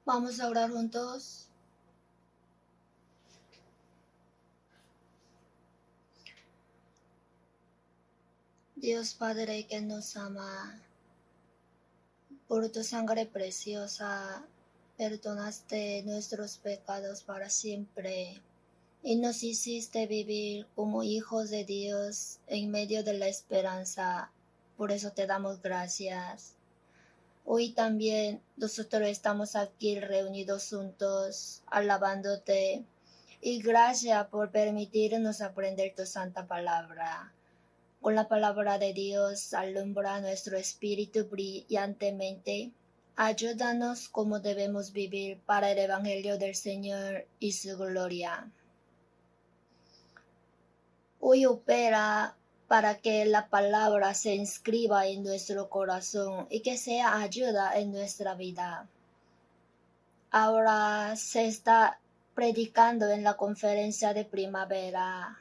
Vamos a orar juntos. Dios Padre que nos ama, por tu sangre preciosa, perdonaste nuestros pecados para siempre y nos hiciste vivir como hijos de Dios en medio de la esperanza. Por eso te damos gracias. Hoy también nosotros estamos aquí reunidos juntos, alabándote, y gracias por permitirnos aprender tu santa palabra. Con la palabra de Dios alumbra nuestro espíritu brillantemente. Ayúdanos cómo debemos vivir para el Evangelio del Señor y su gloria. Hoy opera para que la palabra se inscriba en nuestro corazón y que sea ayuda en nuestra vida. Ahora se está predicando en la conferencia de primavera.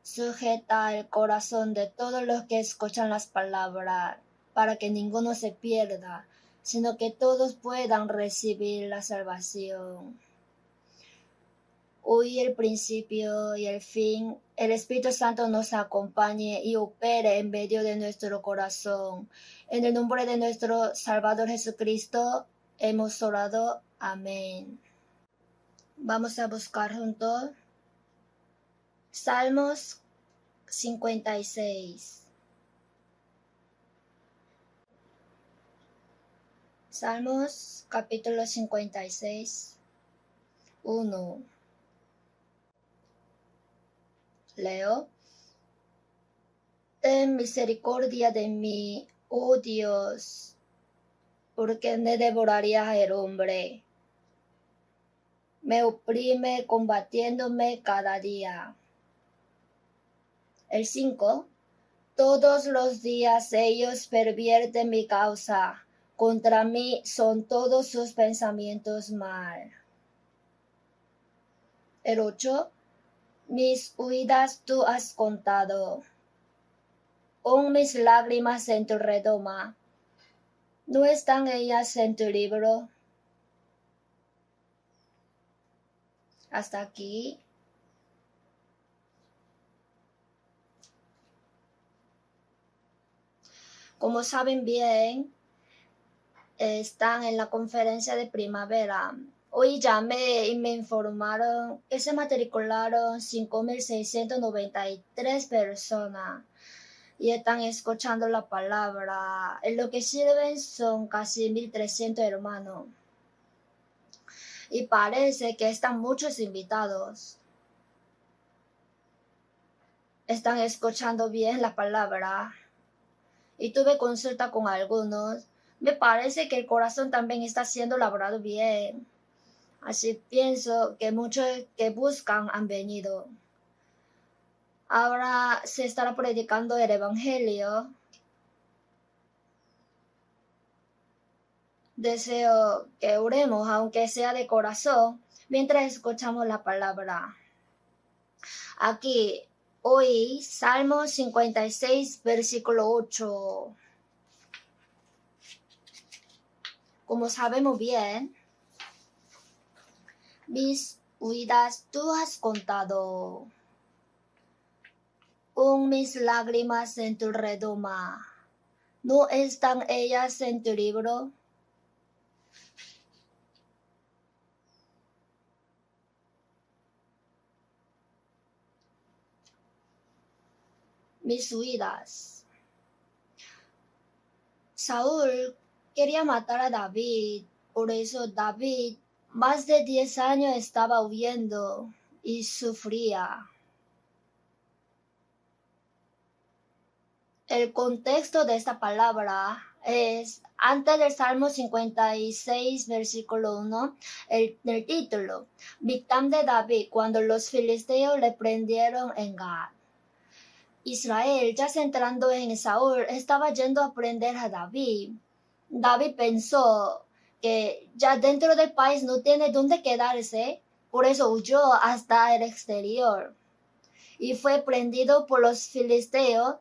Sujeta el corazón de todos los que escuchan las palabras, para que ninguno se pierda, sino que todos puedan recibir la salvación. Hoy el principio y el fin, el Espíritu Santo nos acompañe y opere en medio de nuestro corazón. En el nombre de nuestro Salvador Jesucristo hemos orado. Amén. Vamos a buscar juntos Salmos 56. Salmos capítulo 56, 1. Leo. Ten misericordia de mí, oh Dios, porque me devoraría el hombre. Me oprime combatiéndome cada día. El 5. Todos los días ellos pervierten mi causa. Contra mí son todos sus pensamientos mal. El 8. Mis huidas tú has contado. Pon mis lágrimas en tu redoma. ¿No están ellas en tu libro? Hasta aquí. Como saben bien, están en la conferencia de primavera. Hoy llamé y me informaron que se matricularon 5.693 personas y están escuchando la palabra. En lo que sirven son casi 1.300 hermanos. Y parece que están muchos invitados. Están escuchando bien la palabra. Y tuve consulta con algunos. Me parece que el corazón también está siendo labrado bien. Así pienso que muchos que buscan han venido. Ahora se estará predicando el Evangelio. Deseo que oremos, aunque sea de corazón, mientras escuchamos la palabra. Aquí, hoy, Salmo 56, versículo 8. Como sabemos bien, mis huidas tú has contado. Pon mis lágrimas en tu redoma. ¿No están ellas en tu libro? Mis huidas. Saúl quería matar a David, por eso David más de 10 años estaba huyendo y sufría. El contexto de esta palabra es antes del Salmo 56, versículo 1, el título, Victam de David, cuando los filisteos le prendieron en Gad. Israel, ya centrando en Saúl, estaba yendo a prender a David. David pensó que ya dentro del país no tiene dónde quedarse, por eso huyó hasta el exterior y fue prendido por los filisteos,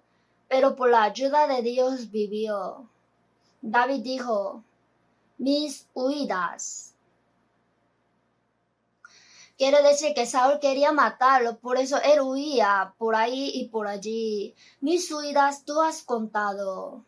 pero por la ayuda de Dios vivió. David dijo, mis huidas. Quiere decir que Saúl quería matarlo, por eso él huía por ahí y por allí. Mis huidas tú has contado.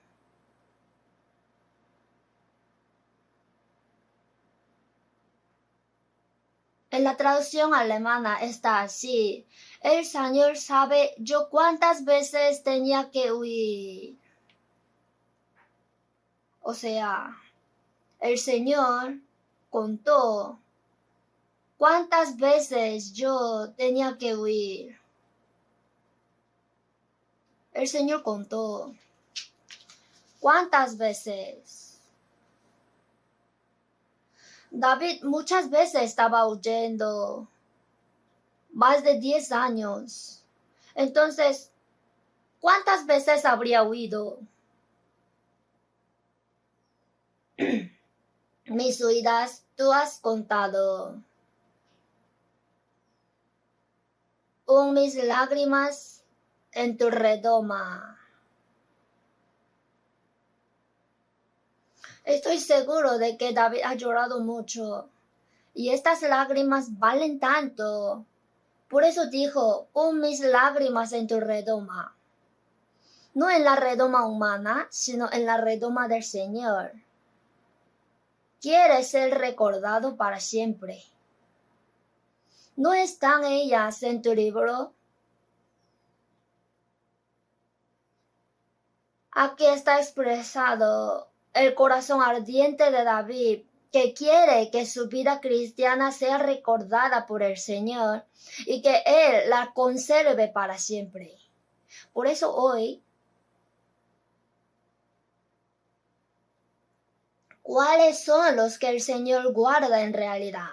En la traducción alemana está así. El Señor sabe yo cuántas veces tenía que huir. O sea, el Señor contó cuántas veces yo tenía que huir. El Señor contó cuántas veces. David muchas veces estaba huyendo, más de 10 años. Entonces, ¿cuántas veces habría huido? Mis huidas tú has contado. Pon mis lágrimas en tu redoma. Estoy seguro de que David ha llorado mucho y estas lágrimas valen tanto. Por eso dijo, pon mis lágrimas en tu redoma. No en la redoma humana, sino en la redoma del Señor. Quiere ser recordado para siempre. ¿No están ellas en tu libro? Aquí está expresado el corazón ardiente de David, que quiere que su vida cristiana sea recordada por el Señor y que Él la conserve para siempre. Por eso hoy, ¿cuáles son los que el Señor guarda en realidad?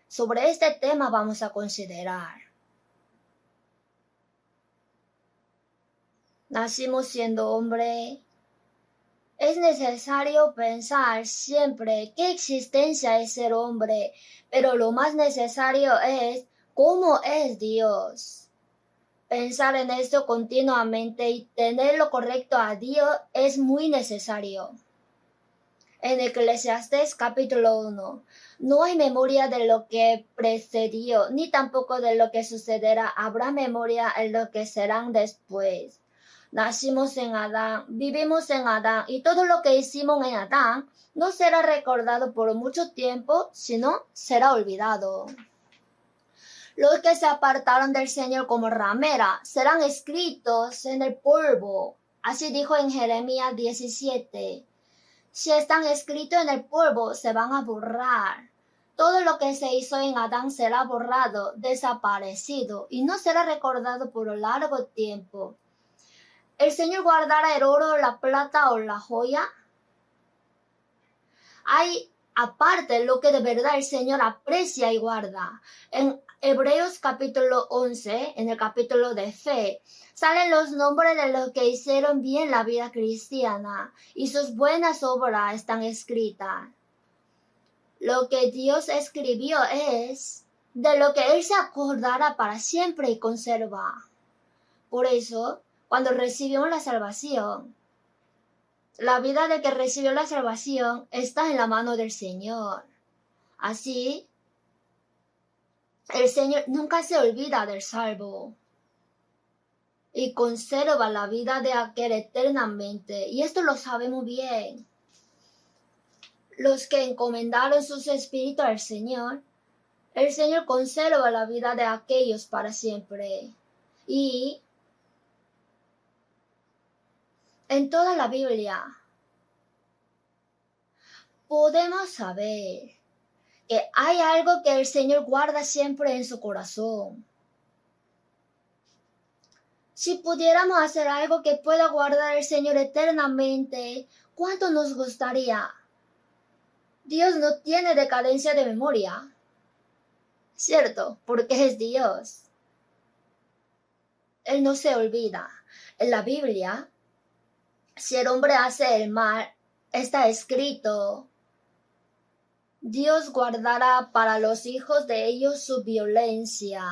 Sobre este tema vamos a considerar. Nacimos siendo hombre. Es necesario pensar siempre qué existencia es ser hombre, pero lo más necesario es cómo es Dios. Pensar en esto continuamente y tener lo correcto a Dios es muy necesario. En Eclesiastés capítulo 1, no hay memoria de lo que precedió, ni tampoco de lo que sucederá. Habrá memoria en lo que serán después. Nacimos en Adán, vivimos en Adán, y todo lo que hicimos en Adán no será recordado por mucho tiempo, sino será olvidado. Los que se apartaron del Señor como ramera serán escritos en el polvo. Así dijo en Jeremías 17. Si están escritos en el polvo, se van a borrar. Todo lo que se hizo en Adán será borrado, desaparecido, y no será recordado por un largo tiempo. ¿El Señor guardará el oro, la plata o la joya? Hay aparte lo que de verdad el Señor aprecia y guarda. En Hebreos capítulo 11, en el capítulo de fe, salen los nombres de los que hicieron bien la vida cristiana y sus buenas obras están escritas. Lo que Dios escribió es de lo que Él se acordará para siempre y conserva. Por eso, cuando recibimos la salvación, la vida de que recibió la salvación está en la mano del Señor. Así, el Señor nunca se olvida del salvo y conserva la vida de aquel eternamente. Y esto lo sabemos bien. Los que encomendaron sus espíritus al Señor, el Señor conserva la vida de aquellos para siempre. Y en toda la Biblia podemos saber que hay algo que el Señor guarda siempre en su corazón. Si pudiéramos hacer algo que pueda guardar el Señor eternamente, ¿cuánto nos gustaría? Dios no tiene decadencia de memoria, ¿cierto? Porque es Dios. Él no se olvida. En la Biblia, si el hombre hace el mal, está escrito: Dios guardará para los hijos de ellos su violencia,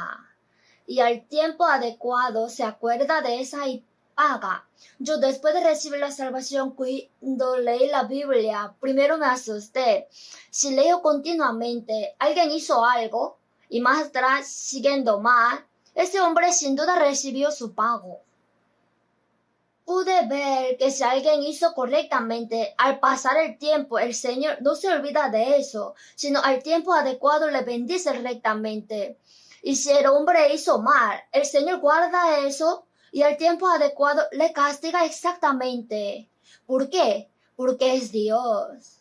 y al tiempo adecuado se acuerda de esa y paga. Yo después de recibir la salvación, cuando leí la Biblia, primero me asusté. Si leo continuamente, alguien hizo algo, y más atrás siguiendo mal, ese hombre sin duda recibió su pago. Pude ver que si alguien hizo correctamente, al pasar el tiempo, el Señor no se olvida de eso, sino al tiempo adecuado le bendice rectamente. Y si el hombre hizo mal, el Señor guarda eso y al tiempo adecuado le castiga exactamente. ¿Por qué? Porque es Dios.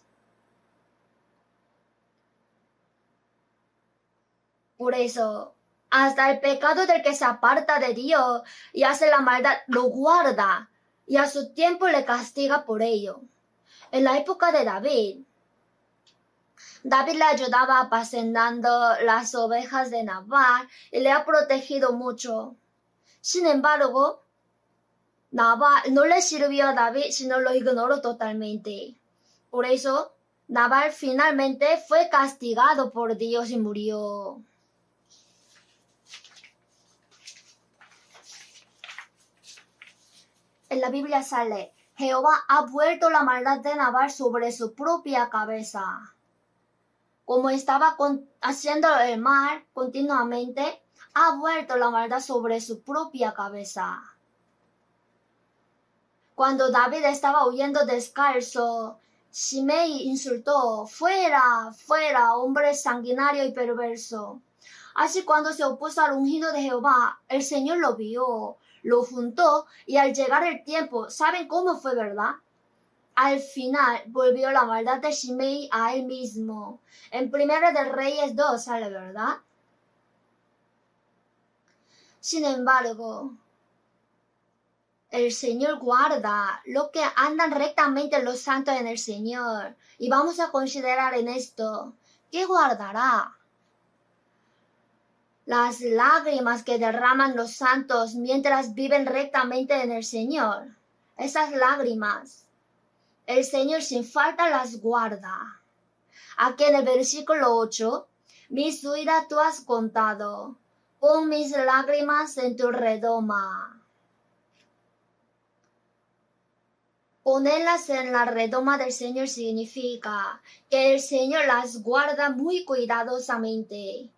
Por eso, hasta el pecado del que se aparta de Dios y hace la maldad lo guarda y a su tiempo le castiga por ello. En la época de David le ayudaba apacentando las ovejas de Nabal y le ha protegido mucho. Sin embargo, Nabal no le sirvió a David, sino lo ignoró totalmente. Por eso, Nabal finalmente fue castigado por Dios y murió. En la Biblia sale, Jehová ha vuelto la maldad de Nabal sobre su propia cabeza. Como estaba haciendo el mal continuamente, ha vuelto la maldad sobre su propia cabeza. Cuando David estaba huyendo descalzo, Shimei insultó, fuera, fuera, hombre sanguinario y perverso. Así cuando se opuso al ungido de Jehová, el Señor lo vio, lo juntó y al llegar el tiempo, ¿saben cómo fue, verdad? Al final volvió la maldad de Shimei a él mismo. En Primera de Reyes 2 sale, ¿verdad? Sin embargo, el Señor guarda lo que andan rectamente los santos en el Señor. Y vamos a considerar en esto, ¿qué guardará? Las lágrimas que derraman los santos mientras viven rectamente en el Señor. Esas lágrimas, el Señor sin falta las guarda. Aquí en el versículo 8, mis huidas tú has contado, pon mis lágrimas en tu redoma. Ponerlas en la redoma del Señor significa que el Señor las guarda muy cuidadosamente.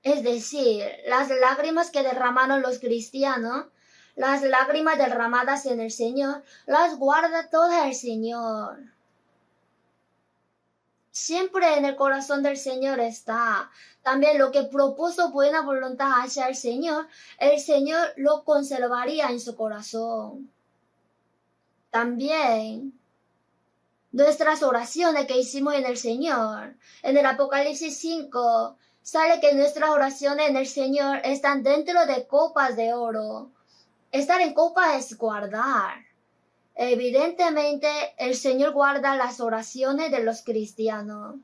Es decir, las lágrimas que derramaron los cristianos, las lágrimas derramadas en el Señor, las guarda toda el Señor. Siempre en el corazón del Señor está. También lo que propuso buena voluntad hacia el Señor lo conservaría en su corazón. También nuestras oraciones que hicimos en el Señor. En el Apocalipsis 5 sale que nuestras oraciones en el Señor están dentro de copas de oro. Estar en copas es guardar. Evidentemente, el Señor guarda las oraciones de los cristianos.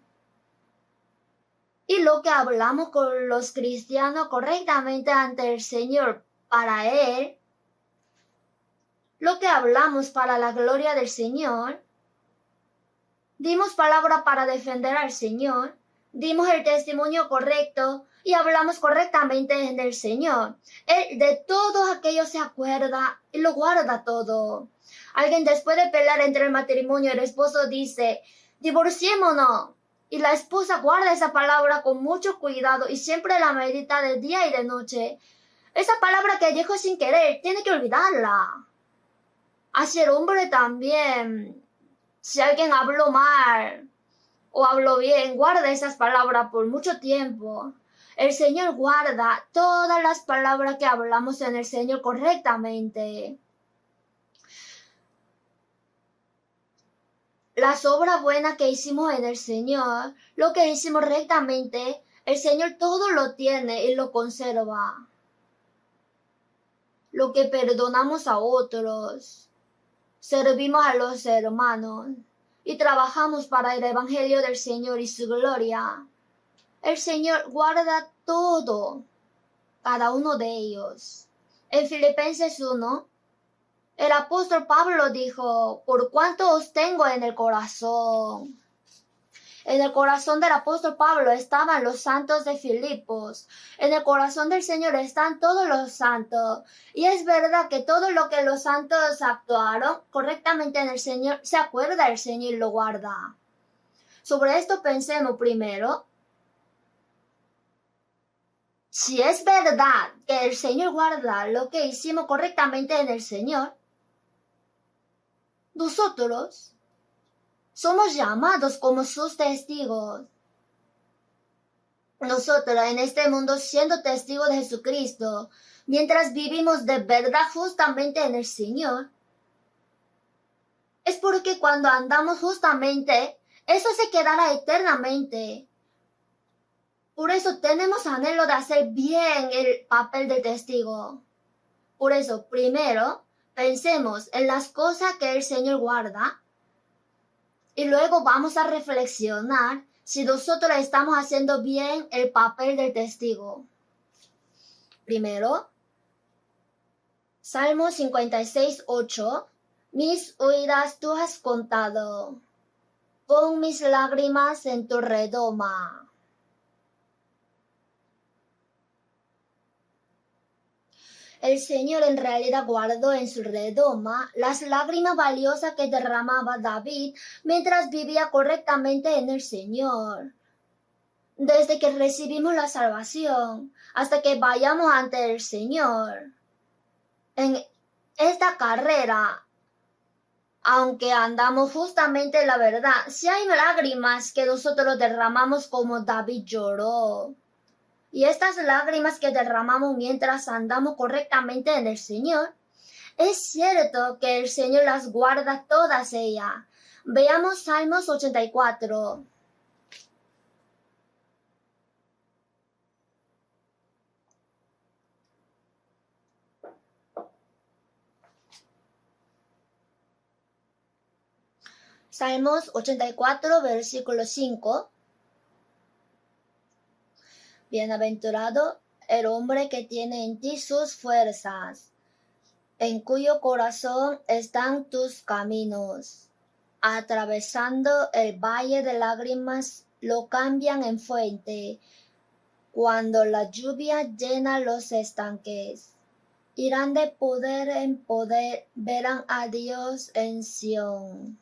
Y lo que hablamos con los cristianos correctamente ante el Señor para Él, lo que hablamos para la gloria del Señor, dimos palabra para defender al Señor, dimos el testimonio correcto y hablamos correctamente en el Señor. Él de todo aquello se acuerda y lo guarda todo. Alguien después de pelear entre el matrimonio, el esposo dice, divorciémonos. Y la esposa guarda esa palabra con mucho cuidado y siempre la medita de día y de noche. Esa palabra que dijo sin querer, tiene que olvidarla. Así el hombre también. Si alguien habló mal o habló bien, guarda esas palabras por mucho tiempo. El Señor guarda todas las palabras que hablamos en el Señor correctamente. Las obras buenas que hicimos en el Señor, lo que hicimos rectamente, el Señor todo lo tiene y lo conserva. Lo que perdonamos a otros, servimos a los hermanos y trabajamos para el Evangelio del Señor y su gloria. El Señor guarda todo, cada uno de ellos. En Filipenses 1, el apóstol Pablo dijo, por cuanto os tengo en el corazón. En el corazón del apóstol Pablo estaban los santos de Filipos. En el corazón del Señor están todos los santos. Y es verdad que todo lo que los santos actuaron correctamente en el Señor, se acuerda el Señor y lo guarda. Sobre esto pensemos primero. si es verdad que el Señor guarda lo que hicimos correctamente en el Señor, nosotros somos llamados como sus testigos. Nosotros en este mundo siendo testigos de Jesucristo, mientras vivimos de verdad justamente en el Señor, es porque cuando andamos justamente, eso se quedará eternamente. Por eso tenemos anhelo de hacer bien el papel de testigo. Por eso, primero, pensemos en las cosas que el Señor guarda y luego vamos a reflexionar si nosotros estamos haciendo bien el papel del testigo. Primero, Salmo 56:8. Mis huidas tú has contado. Pon mis lágrimas en tu redoma. El Señor en realidad guardó en su redoma las lágrimas valiosas que derramaba David mientras vivía correctamente en el Señor. Desde que recibimos la salvación hasta que vayamos ante el Señor. En esta carrera, aunque andamos justamente en la verdad, si hay lágrimas que nosotros derramamos como David lloró. Y estas lágrimas que derramamos mientras andamos correctamente en el Señor, es cierto que el Señor las guarda todas ellas. Veamos Salmos 84. Salmos 84, versículo 5. Bienaventurado el hombre que tiene en ti sus fuerzas, en cuyo corazón están tus caminos. Atravesando el valle de lágrimas, lo cambian en fuente. Cuando la lluvia llena los estanques, irán de poder en poder, verán a Dios en Sión.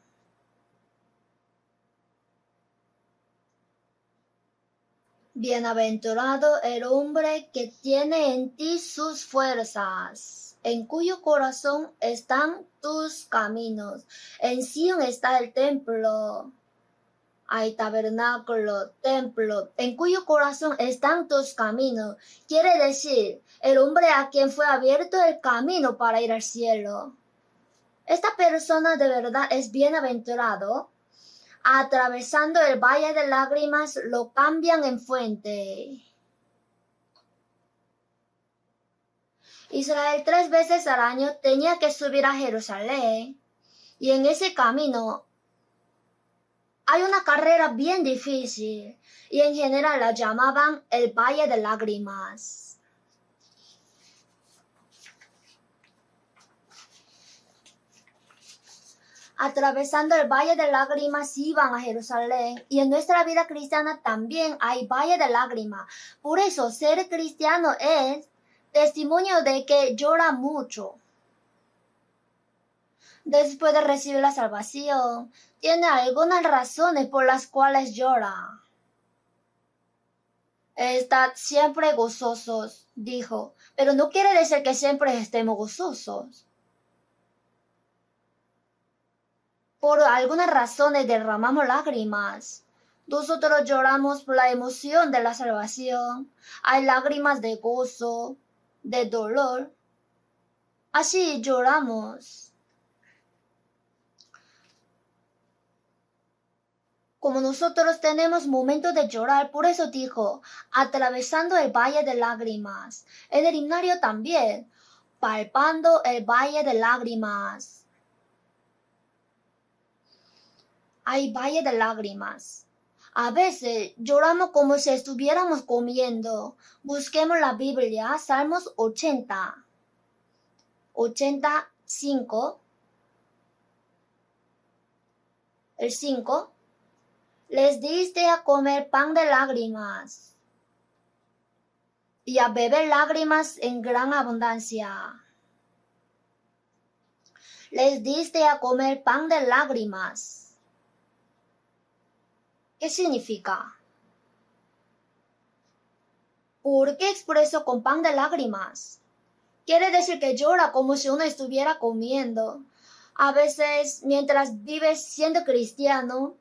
Bienaventurado el hombre que tiene en ti sus fuerzas, en cuyo corazón están tus caminos. En Sión está el templo. Hay tabernáculo, templo, en cuyo corazón están tus caminos. Quiere decir, el hombre a quien fue abierto el camino para ir al cielo. Esta persona de verdad es bienaventurado. Atravesando el valle de lágrimas, lo cambian en fuente. Israel 3 veces al año tenía que subir a Jerusalén. Y en ese camino hay una carrera bien difícil. Y en general la llamaban el valle de lágrimas. Atravesando el valle de lágrimas iban a Jerusalén, y en nuestra vida cristiana también hay valle de lágrimas. Por eso ser cristiano es testimonio de que llora mucho. Después de recibir la salvación, tiene algunas razones por las cuales llora. Estad siempre gozosos, dijo, pero no quiere decir que siempre estemos gozosos. Por algunas razones derramamos lágrimas. Nosotros lloramos por la emoción de la salvación. Hay lágrimas de gozo, de dolor. Así lloramos. Como nosotros tenemos momentos de llorar, por eso dijo, atravesando el valle de lágrimas. En el himnario también, palpando el valle de lágrimas. Hay valle de lágrimas. A veces lloramos como si estuviéramos comiendo. Busquemos la Biblia, Salmos 80. 85. El 5. Les diste a comer pan de lágrimas y a beber lágrimas en gran abundancia. Les diste a comer pan de lágrimas. ¿Qué significa? ¿Por qué expreso con pan de lágrimas? Quiere decir que llora como si uno estuviera comiendo. A veces, mientras vives siendo cristiano,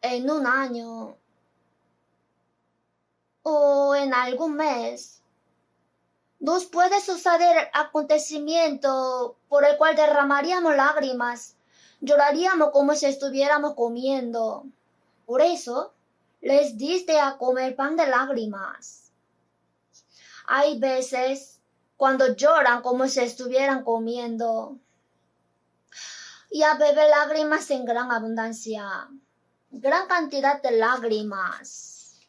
en un año o en algún mes, nos puede suceder acontecimiento por el cual derramaríamos lágrimas, lloraríamos como si estuviéramos comiendo. Por eso, les diste a comer pan de lágrimas. Hay veces cuando lloran como si estuvieran comiendo y a beber lágrimas en gran abundancia, gran cantidad de lágrimas.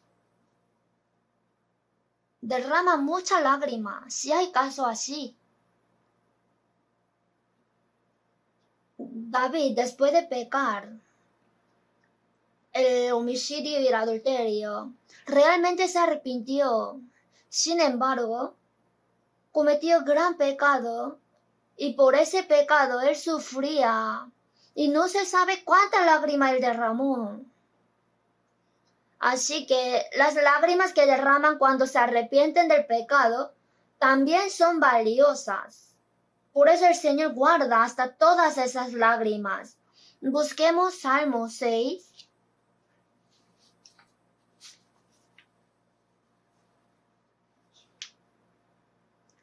Derrama mucha lágrima, si hay caso así. David, después de pecar, el homicidio y el adulterio, realmente se arrepintió. Sin embargo, cometió gran pecado y por ese pecado él sufría y no se sabe cuánta lágrima él derramó. Así que las lágrimas que derraman cuando se arrepienten del pecado también son valiosas. Por eso el Señor guarda hasta todas esas lágrimas. Busquemos Salmo 6.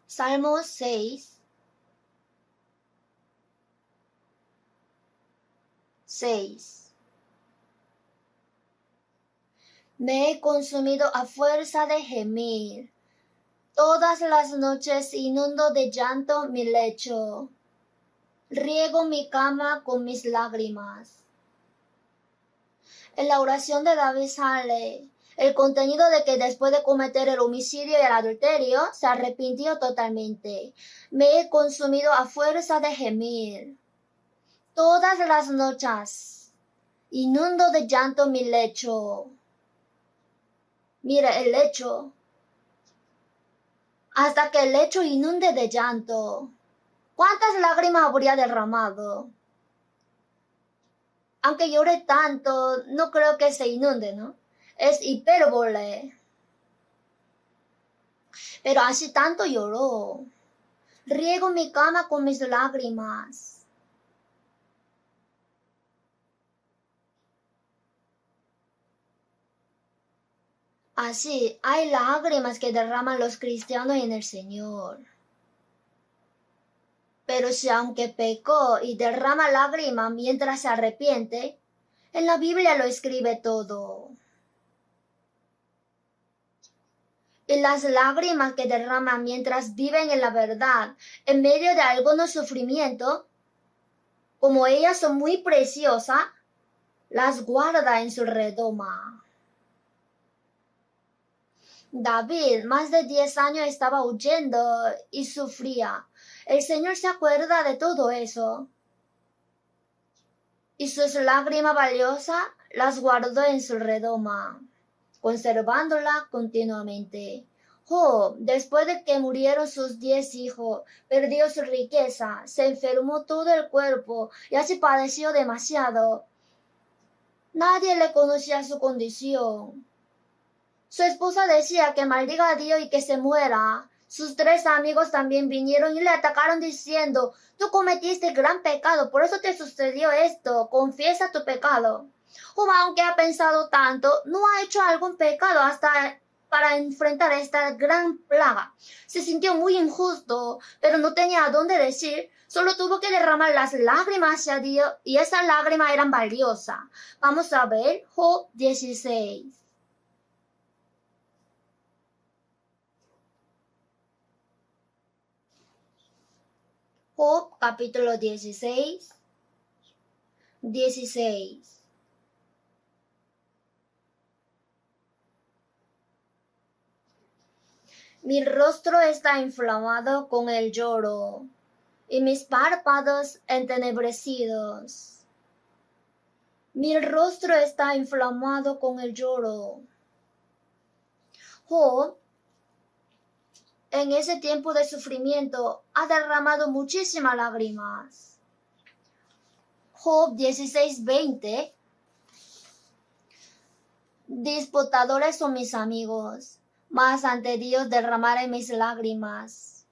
Salmo 6. 6. Me he consumido a fuerza de gemir. Todas las noches inundo de llanto mi lecho. Riego mi cama con mis lágrimas. En la oración de David sale el contenido de que después de cometer el homicidio y el adulterio, se arrepintió totalmente. Me he consumido a fuerza de gemir. Todas las noches inundo de llanto mi lecho. Mira el lecho. Hasta que el lecho inunde de llanto. ¿Cuántas lágrimas habría derramado? Aunque llore tanto, no creo que se inunde, ¿no? Es hipérbole. Pero así tanto lloró. Riego mi cama con mis lágrimas. Así, hay lágrimas que derraman los cristianos en el Señor. Pero si aunque pecó y derrama lágrimas mientras se arrepiente, en la Biblia lo escribe todo. Y las lágrimas que derraman mientras viven en la verdad, en medio de algunos sufrimientos, como ellas son muy preciosas, las guarda en su redoma. David, más de 10 años estaba huyendo y sufría. El Señor se acuerda de todo eso. Y sus lágrimas valiosas las guardó en su redoma, conservándola continuamente. Job, después de que murieron sus 10 hijos, perdió su riqueza, se enfermó todo el cuerpo y así padeció demasiado. Nadie le conocía su condición. Su esposa decía que maldiga a Dios y que se muera. Sus 3 amigos también vinieron y le atacaron diciendo, tú cometiste gran pecado, por eso te sucedió esto, confiesa tu pecado. Job, aunque ha pensado tanto, no ha hecho algún pecado hasta para enfrentar esta gran plaga. Se sintió muy injusto, pero no tenía a dónde decir, solo tuvo que derramar las lágrimas hacia Dios y esas lágrimas eran valiosas. Vamos a ver Job 16. Job capítulo 16. 16. Mi rostro está inflamado con el lloro y mis párpados entenebrecidos. Mi rostro está inflamado con el lloro. Job, en ese tiempo de sufrimiento, ha derramado muchísimas lágrimas. Job 16:20 Disputadores son mis amigos, mas ante Dios derramaré mis lágrimas.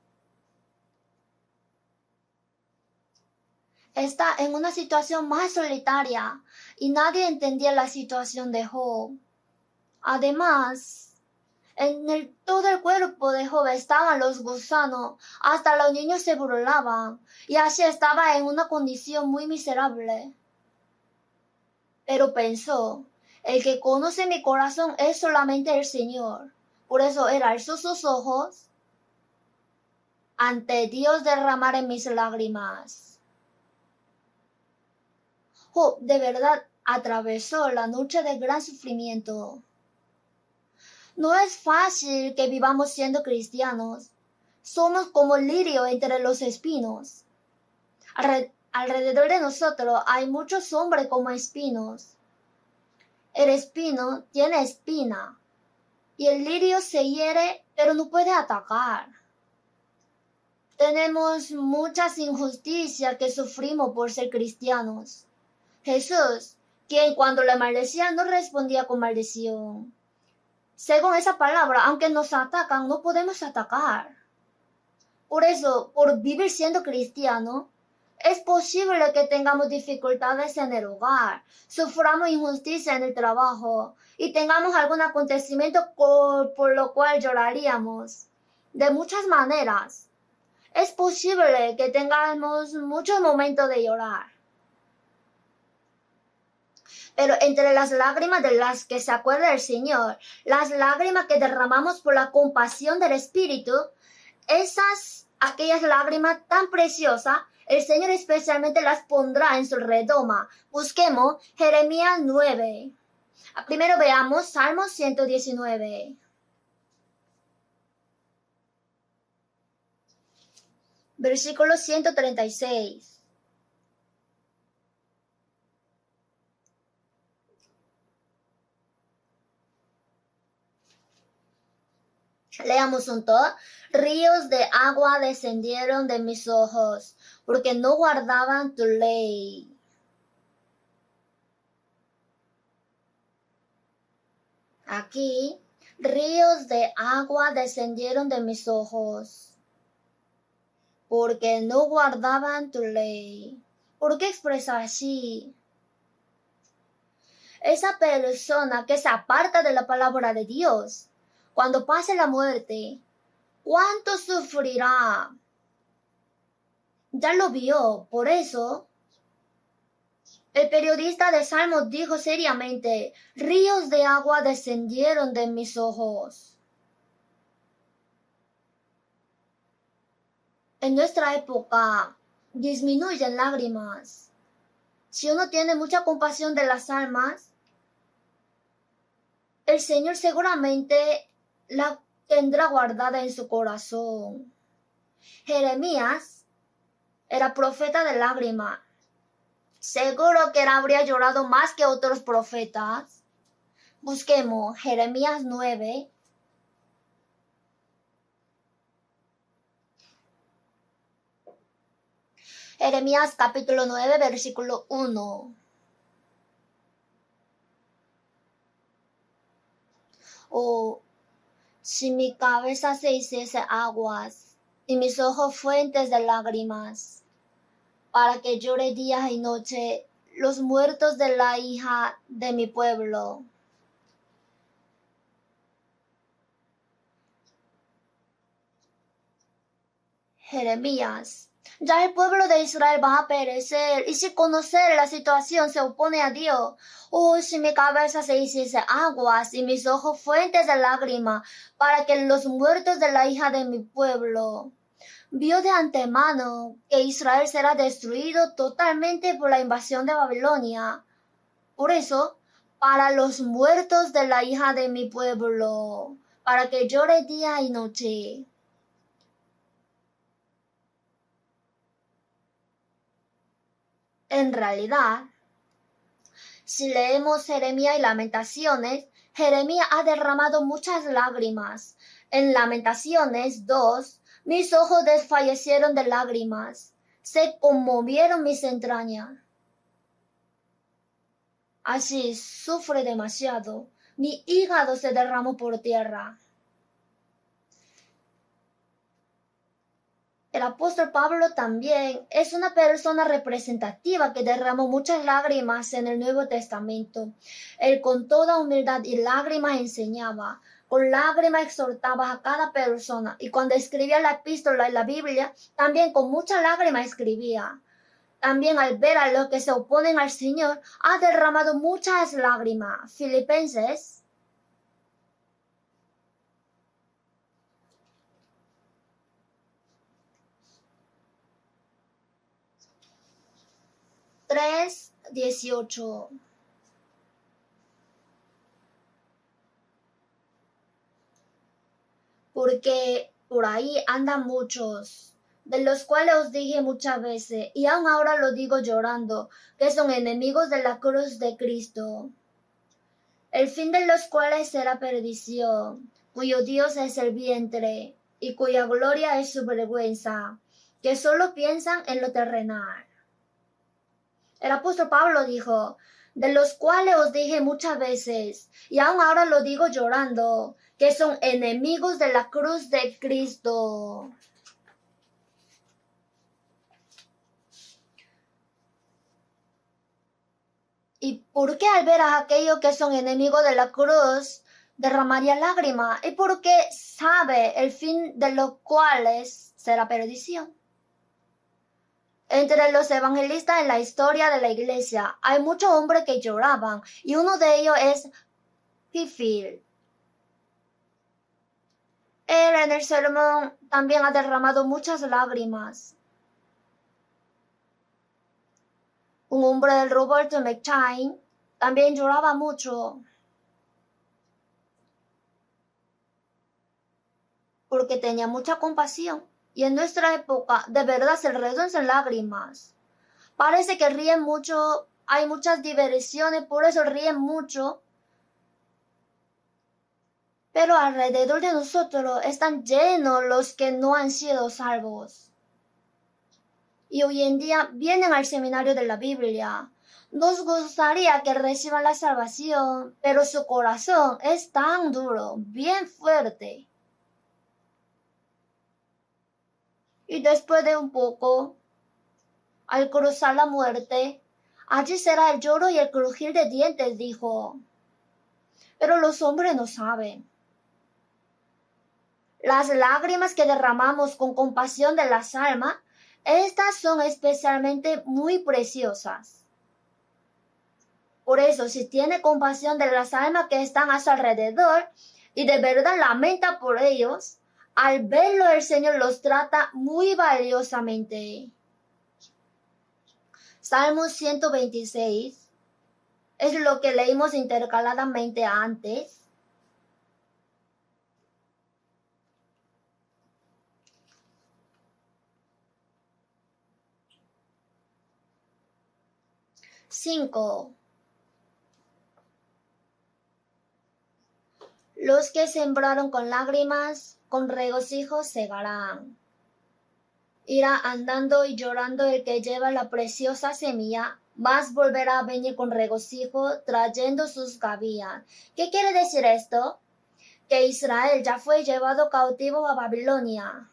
Está en una situación más solitaria y nadie entendía la situación de Job. Además, todo el cuerpo de Job estaban los gusanos, hasta los niños se burlaban, y así estaba en una condición muy miserable. Pero pensó, el que conoce mi corazón es solamente el Señor. Por eso él alzó sus ojos, ante Dios derramaré mis lágrimas. Job de verdad atravesó la noche de gran sufrimiento. No es fácil que vivamos siendo cristianos. Somos como lirio entre los espinos. Alrededor de nosotros hay muchos hombres como espinos. El espino tiene espina y el lirio se hiere pero no puede atacar. Tenemos muchas injusticias que sufrimos por ser cristianos. Jesús, quien cuando le maldecían no respondía con maldición. Según esa palabra, aunque nos atacan, no podemos atacar. Por eso, por vivir siendo cristiano, es posible que tengamos dificultades en el hogar, suframos injusticia en el trabajo y tengamos algún acontecimiento por lo cual lloraríamos. De muchas maneras, es posible que tengamos muchos momentos de llorar. Pero entre las lágrimas de las que se acuerda el Señor, las lágrimas que derramamos por la compasión del Espíritu, aquellas lágrimas tan preciosas, el Señor especialmente las pondrá en su redoma. Busquemos Jeremías 9. Primero veamos Salmo 119. Versículo 136. Leamos juntos. Ríos de agua descendieron de mis ojos, porque no guardaban tu ley. Aquí, ríos de agua descendieron de mis ojos, porque no guardaban tu ley. ¿Por qué expresa así? Esa persona que se aparta de la palabra de Dios, cuando pase la muerte, ¿cuánto sufrirá? Ya lo vio, por eso el periodista de Salmos dijo seriamente, ríos de agua descendieron de mis ojos. En nuestra época disminuyen lágrimas. Si uno tiene mucha compasión de las almas, el Señor seguramente la tendrá guardada en su corazón. Jeremías era profeta de lágrimas. Seguro que él habría llorado más que otros profetas. Busquemos Jeremías 9. Jeremías capítulo 9, versículo 1. Oh, si mi cabeza se hiciese aguas y mis ojos fuentes de lágrimas, para que llore día y noche los muertos de la hija de mi pueblo. Jeremías, ya el pueblo de Israel va a perecer, y sin conocer la situación se opone a Dios. Oh, si mi cabeza se hiciese aguas y mis ojos fuentes de lágrimas, para que los muertos de la hija de mi pueblo. Vio de antemano que Israel será destruido totalmente por la invasión de Babilonia. Por eso, para los muertos de la hija de mi pueblo, para que llore día y noche. En realidad, si leemos Jeremías y Lamentaciones, Jeremías ha derramado muchas lágrimas. En Lamentaciones 2, mis ojos desfallecieron de lágrimas, se conmovieron mis entrañas. Así sufre demasiado. Mi hígado se derramó por tierra. El apóstol Pablo también es una persona representativa que derramó muchas lágrimas en el Nuevo Testamento. Él con toda humildad y lágrimas enseñaba, con lágrimas exhortaba a cada persona, y cuando escribía la epístola y la Biblia, también con muchas lágrimas escribía. También al ver a los que se oponen al Señor, ha derramado muchas lágrimas. Filipenses 3:18. Porque por ahí andan muchos, de los cuales os dije muchas veces, y aún ahora lo digo llorando, que son enemigos de la cruz de Cristo, el fin de los cuales será perdición, cuyo Dios es el vientre, y cuya gloria es su vergüenza, que solo piensan en lo terrenal. El apóstol Pablo dijo, de los cuales os dije muchas veces, y aún ahora lo digo llorando, que son enemigos de la cruz de Cristo. ¿Y por qué al ver a aquellos que son enemigos de la cruz derramaría lágrimas? Y porque sabe el fin de los cuales será perdición. Entre los evangelistas en la historia de la iglesia hay muchos hombres que lloraban, y uno de ellos es Pifil. Él en el sermón también ha derramado muchas lágrimas. Un hombre del Roberto McChain también lloraba mucho, porque tenía mucha compasión. Y en nuestra época de verdad se reducen lágrimas. Parece que ríen mucho, hay muchas diversiones, por eso ríen mucho. Pero alrededor de nosotros están llenos los que no han sido salvos. Y hoy en día vienen al seminario de la Biblia. Nos gustaría que reciban la salvación, pero su corazón es tan duro, bien fuerte. Y después de un poco, al cruzar la muerte, allí será el lloro y el crujir de dientes, dijo. Pero los hombres no saben. Las lágrimas que derramamos con compasión de las almas, estas son especialmente muy preciosas. Por eso, si tiene compasión de las almas que están a su alrededor y de verdad lamenta por ellos, al verlo el Señor los trata muy valiosamente. Salmo 126 es lo que leímos intercaladamente antes. Cinco. Los que sembraron con lágrimas, con regocijo segarán. Irá andando y llorando el que lleva la preciosa semilla, mas volverá a venir con regocijo, trayendo sus gavillas. ¿Qué quiere decir esto? Que Israel ya fue llevado cautivo a Babilonia.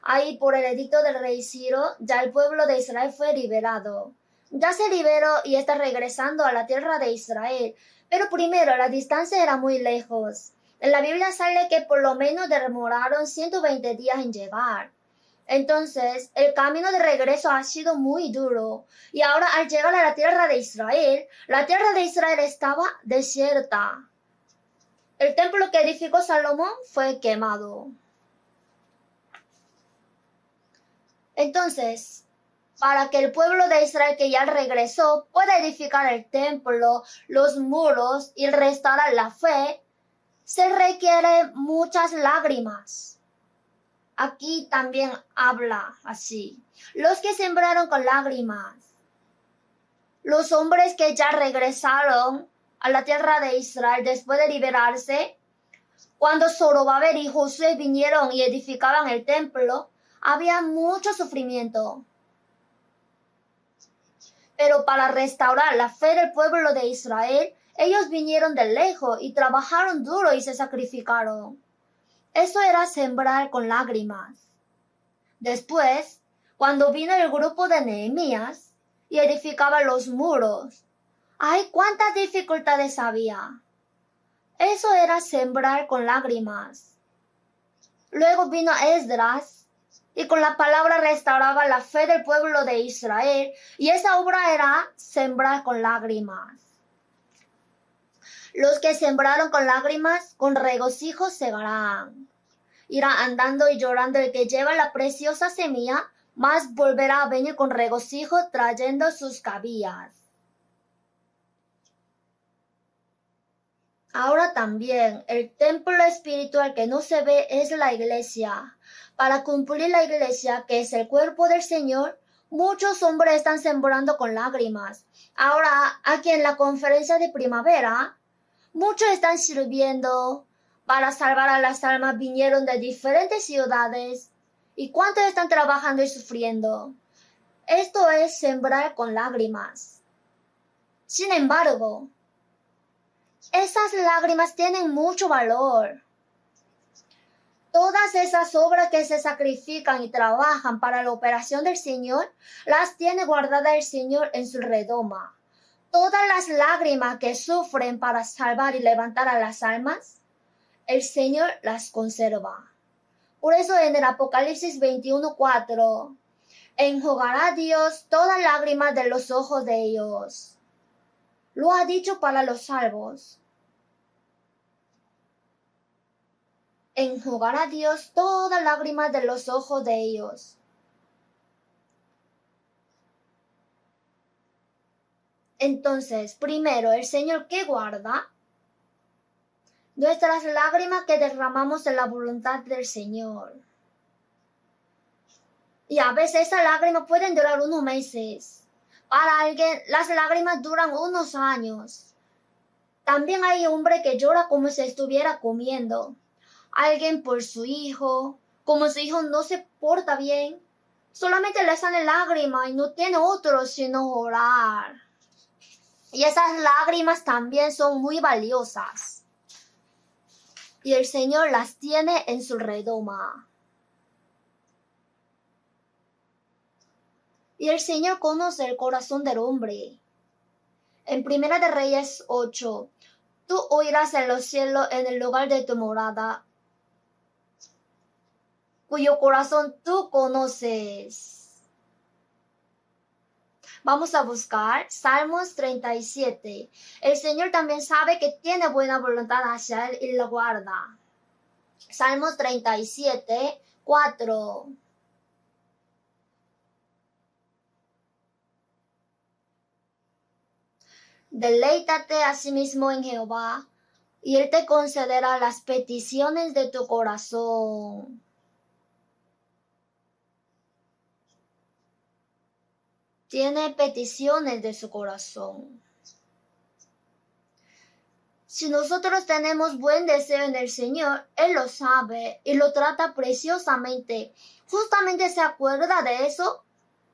Ahí por el edicto del rey Ciro, ya el pueblo de Israel fue liberado. Ya se liberó y está regresando a la tierra de Israel. Pero primero la distancia era muy lejos. En la Biblia sale que por lo menos demoraron 120 días en llegar. Entonces, el camino de regreso ha sido muy duro. Y ahora al llegar a la tierra de Israel estaba desierta. El templo que edificó Salomón fue quemado. Entonces, para que el pueblo de Israel que ya regresó pueda edificar el templo, los muros y restaurar la fe, se requieren muchas lágrimas. Aquí también habla así. Los que sembraron con lágrimas. Los hombres que ya regresaron a la tierra de Israel después de liberarse, cuando Zorobabel y Josué vinieron y edificaban el templo, había mucho sufrimiento. Pero para restaurar la fe del pueblo de Israel, Ellos vinieron de lejos y trabajaron duro y se sacrificaron. Eso era sembrar con lágrimas. Después, cuando vino el grupo de Nehemías y edificaba los muros, ¡ay, cuántas dificultades había! Eso era sembrar con lágrimas. Luego vino Esdras y con la palabra restauraba la fe del pueblo de Israel, y esa obra era sembrar con lágrimas. Los que sembraron con lágrimas, con regocijo segarán. Irá andando y llorando el que lleva la preciosa semilla, mas volverá a venir con regocijo trayendo sus cabillas. Ahora también, el templo espiritual que no se ve es la iglesia. Para cumplir la iglesia, que es el cuerpo del Señor, muchos hombres están sembrando con lágrimas. Ahora, aquí en la conferencia de primavera, muchos están sirviendo para salvar a las almas. Vinieron de diferentes ciudades. ¿Y cuántos están trabajando y sufriendo? Esto es sembrar con lágrimas. Sin embargo, esas lágrimas tienen mucho valor. Todas esas obras que se sacrifican y trabajan para la operación del Señor, las tiene guardadas el Señor en su redoma. Todas las lágrimas que sufren para salvar y levantar a las almas, el Señor las conserva. Por eso en el Apocalipsis 21:4, enjugará Dios todas lágrimas de los ojos de ellos. Lo ha dicho para los salvos. Enjugará Dios todas lágrimas de los ojos de ellos. Entonces, primero, el Señor que guarda nuestras lágrimas que derramamos en la voluntad del Señor. Y a veces esas lágrimas pueden durar unos meses. Para alguien, las lágrimas duran unos años. También hay hombre que llora como si estuviera comiendo. Alguien por su hijo, como su hijo no se porta bien, solamente le salen lágrimas y no tiene otro sino orar. Y esas lágrimas también son muy valiosas. Y el Señor las tiene en su redoma. Y el Señor conoce el corazón del hombre. En Primera de Reyes 8, tú oirás en los cielos en el lugar de tu morada, cuyo corazón tú conoces. Vamos a buscar Salmos 37. El Señor también sabe que tiene buena voluntad hacia él y lo guarda. Salmos 37, 4. Deleítate asimismo en Jehová, y él te concederá las peticiones de tu corazón. Tiene peticiones de su corazón. Si nosotros tenemos buen deseo en el Señor, Él lo sabe y lo trata preciosamente. Justamente se acuerda de eso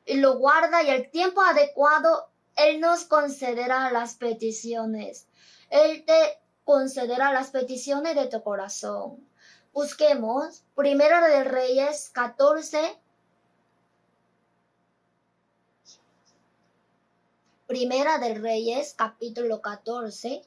y lo guarda, y el tiempo adecuado Él nos concederá las peticiones. Él te concederá las peticiones de tu corazón. Busquemos Primera de Reyes 14. Primera de Reyes, capítulo 14.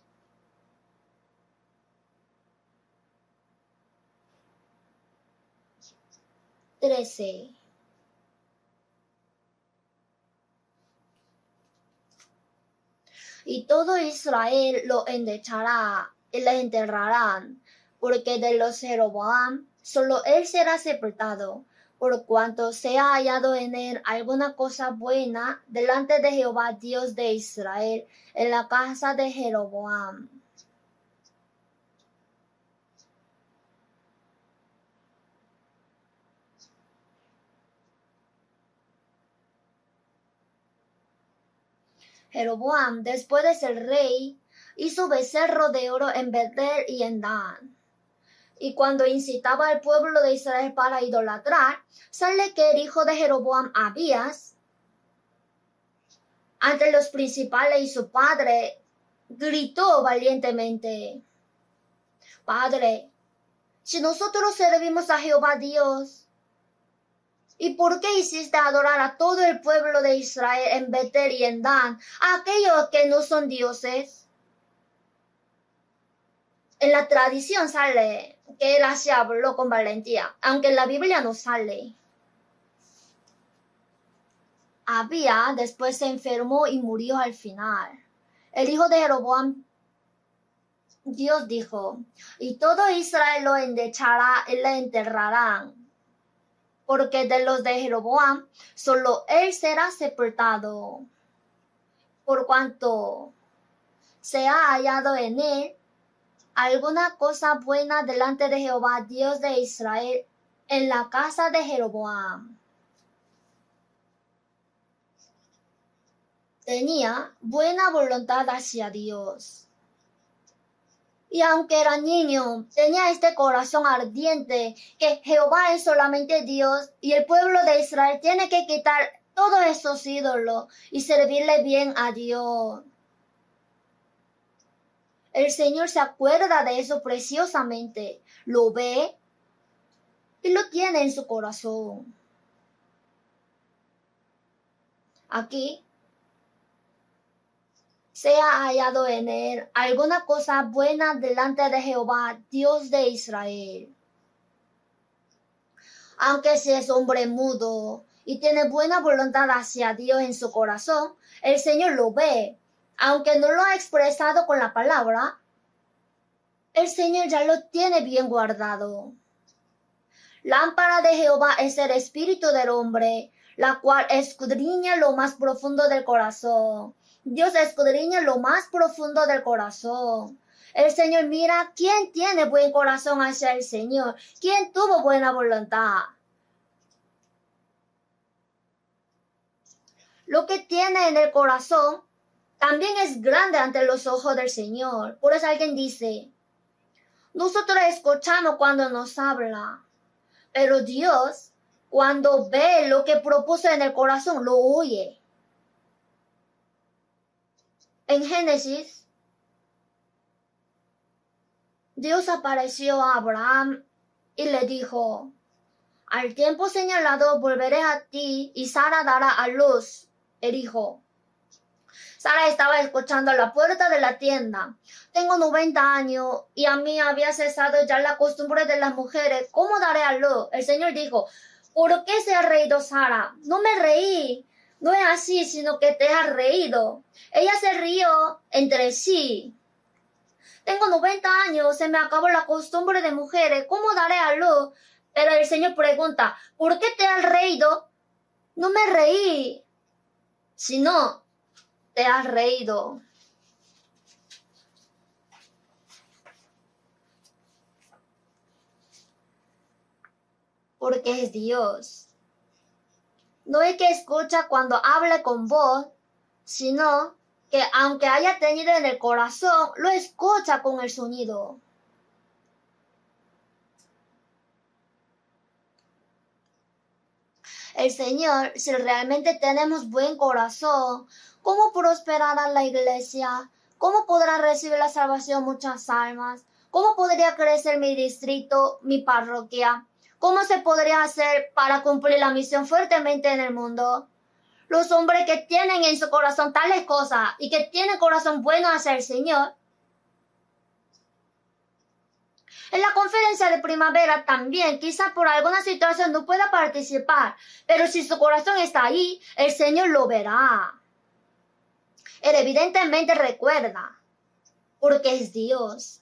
Y todo Israel lo endechará y le enterrarán, porque de los Jeroboam solo él será sepultado, por cuanto se ha hallado en él alguna cosa buena delante de Jehová Dios de Israel en la casa de Jeroboam. Jeroboam, después de ser rey, hizo becerro de oro en Betel y en Dan. Y cuando incitaba al pueblo de Israel para idolatrar, sale que el hijo de Jeroboam, Abías, ante los principales y su padre, gritó valientemente: Padre, si nosotros servimos a Jehová Dios, ¿y por qué hiciste adorar a todo el pueblo de Israel en Betel y en Dan, a aquellos que no son dioses? En la tradición sale que él así habló con valentía, aunque en la Biblia no sale. Abía después se enfermó y murió al final. El hijo de Jeroboam, Dios dijo, y todo Israel lo endechará y le enterrarán, porque de los de Jeroboam solo él será sepultado, por cuanto se ha hallado en él alguna cosa buena delante de Jehová Dios de Israel en la casa de Jeroboam. Tenía buena voluntad hacia Dios. Y aunque era niño, tenía este corazón ardiente que Jehová es solamente Dios y el pueblo de Israel tiene que quitar todos esos ídolos y servirle bien a Dios. El Señor se acuerda de eso preciosamente, lo ve y lo tiene en su corazón. Aquí se ha hallado en él alguna cosa buena delante de Jehová, Dios de Israel. Aunque si es hombre mudo y tiene buena voluntad hacia Dios en su corazón, el Señor lo ve. Aunque no lo ha expresado con la palabra, el Señor ya lo tiene bien guardado. Lámpara de Jehová es el espíritu del hombre, la cual escudriña lo más profundo del corazón. Dios escudriña lo más profundo del corazón. El Señor mira quién tiene buen corazón hacia el Señor, quién tuvo buena voluntad. Lo que tiene en el corazón también es grande ante los ojos del Señor. Por eso alguien dice, nosotros escuchamos cuando nos habla, pero Dios, cuando ve lo que propuso en el corazón, lo oye. En Génesis, Dios apareció a Abraham y le dijo, al tiempo señalado volveré a ti y Sara dará a luz el hijo. Sara estaba escuchando a la puerta de la tienda. Tengo 90 años y a mí había cesado ya la costumbre de las mujeres. ¿Cómo daré a luz? El Señor dijo, ¿por qué se ha reído Sara? No me reí. No es así, sino que te has reído. Ella se rió entre sí. Tengo 90 años, se me acabó la costumbre de mujeres. ¿Cómo daré a luz? Pero el Señor pregunta, ¿por qué te has reído? No me reí, sino te has reído. Porque es Dios. No es que escucha cuando hable con vos, sino que aunque haya tenido en el corazón, lo escucha con el sonido. El Señor, si realmente tenemos buen corazón, ¿cómo prosperará la iglesia? ¿Cómo podrá recibir la salvación muchas almas? ¿Cómo podría crecer mi distrito, mi parroquia? ¿Cómo se podría hacer para cumplir la misión fuertemente en el mundo? Los hombres que tienen en su corazón tales cosas y que tienen corazón bueno hacia el Señor. En la conferencia de primavera también, quizá por alguna situación no pueda participar, pero si su corazón está ahí, el Señor lo verá. Él evidentemente recuerda, porque es Dios.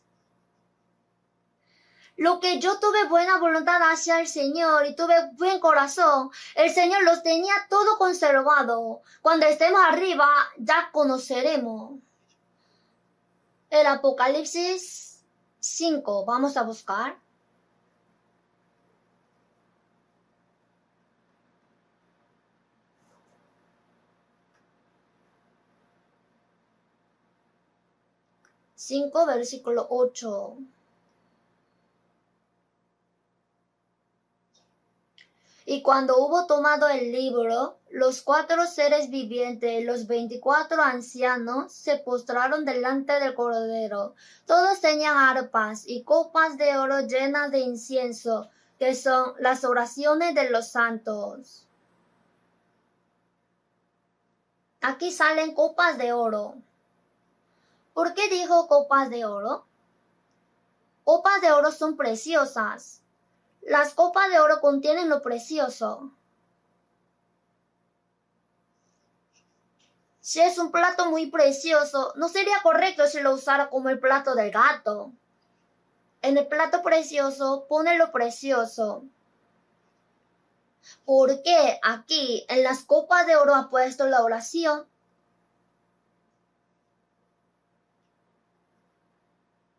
Lo que yo tuve buena voluntad hacia el Señor y tuve buen corazón, el Señor los tenía todo conservado. Cuando estemos arriba, ya conoceremos. El Apocalipsis 5, vamos a buscar. Versículo 8. Y cuando hubo tomado el libro, los 4 seres vivientes, los 24 ancianos, se postraron delante del Cordero. Todos tenían arpas y copas de oro llenas de incienso, que son las oraciones de los santos. Aquí salen copas de oro. ¿Por qué dijo copas de oro? Copas de oro son preciosas. Las copas de oro contienen lo precioso. Si es un plato muy precioso, no sería correcto si lo usara como el plato del gato. En el plato precioso, pone lo precioso. ¿Por qué aquí en las copas de oro ha puesto la oración?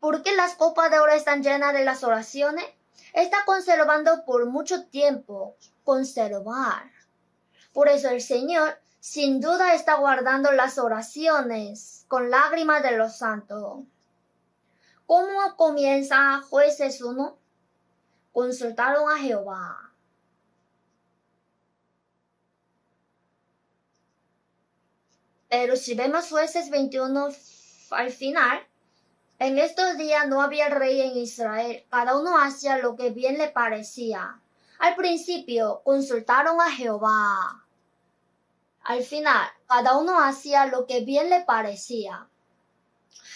¿Por qué las copas de oro están llenas de las oraciones? Está conservando por mucho tiempo. Conservar. Por eso el Señor sin duda está guardando las oraciones con lágrimas de los santos. ¿Cómo comienza Jueces 1? Consultaron a Jehová. Pero si vemos Jueces 21 al final, en estos días no había rey en Israel, cada uno hacía lo que bien le parecía. Al principio consultaron a Jehová. Al final, cada uno hacía lo que bien le parecía.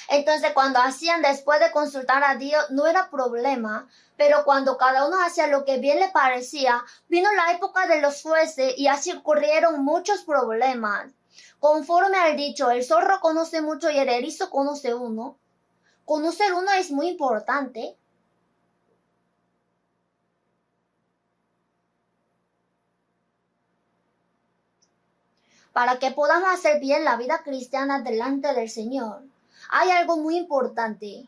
Entonces, cuando hacían después de consultar a Dios, no era problema, pero cuando cada uno hacía lo que bien le parecía, vino la época de los jueces y así ocurrieron muchos problemas. Conforme al dicho, el zorro conoce mucho y el erizo conoce uno. Conocer uno es muy importante. Para que podamos hacer bien la vida cristiana delante del Señor, hay algo muy importante.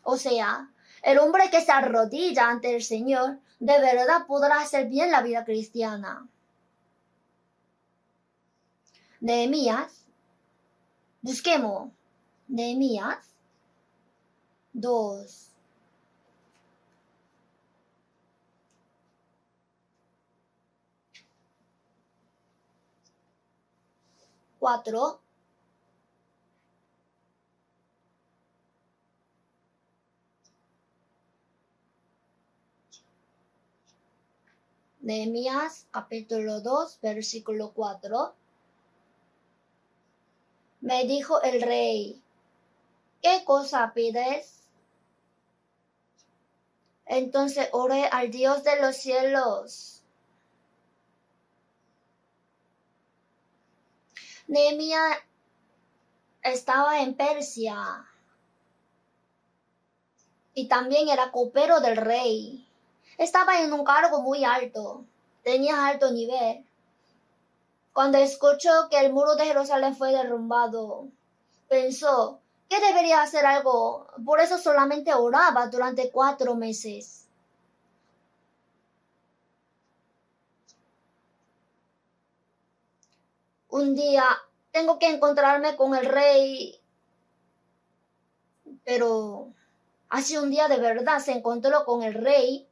O sea, el hombre que se arrodilla ante el Señor, de verdad podrá hacer bien la vida cristiana. Nehemías, busquemos Nehemías 2. Cuatro. Nehemías capítulo 2, versículo 4. Me dijo el rey, ¿qué cosa pides? Entonces oré al Dios de los cielos. Nehemías estaba en Persia y también era copero del rey. Estaba en un cargo muy alto, tenía alto nivel. Cuando escuchó que el muro de Jerusalén fue derrumbado, pensó que debería hacer algo, por eso solamente oraba durante 4 meses. Un día tengo que encontrarme con el rey, pero hace un día de verdad se encontró con el rey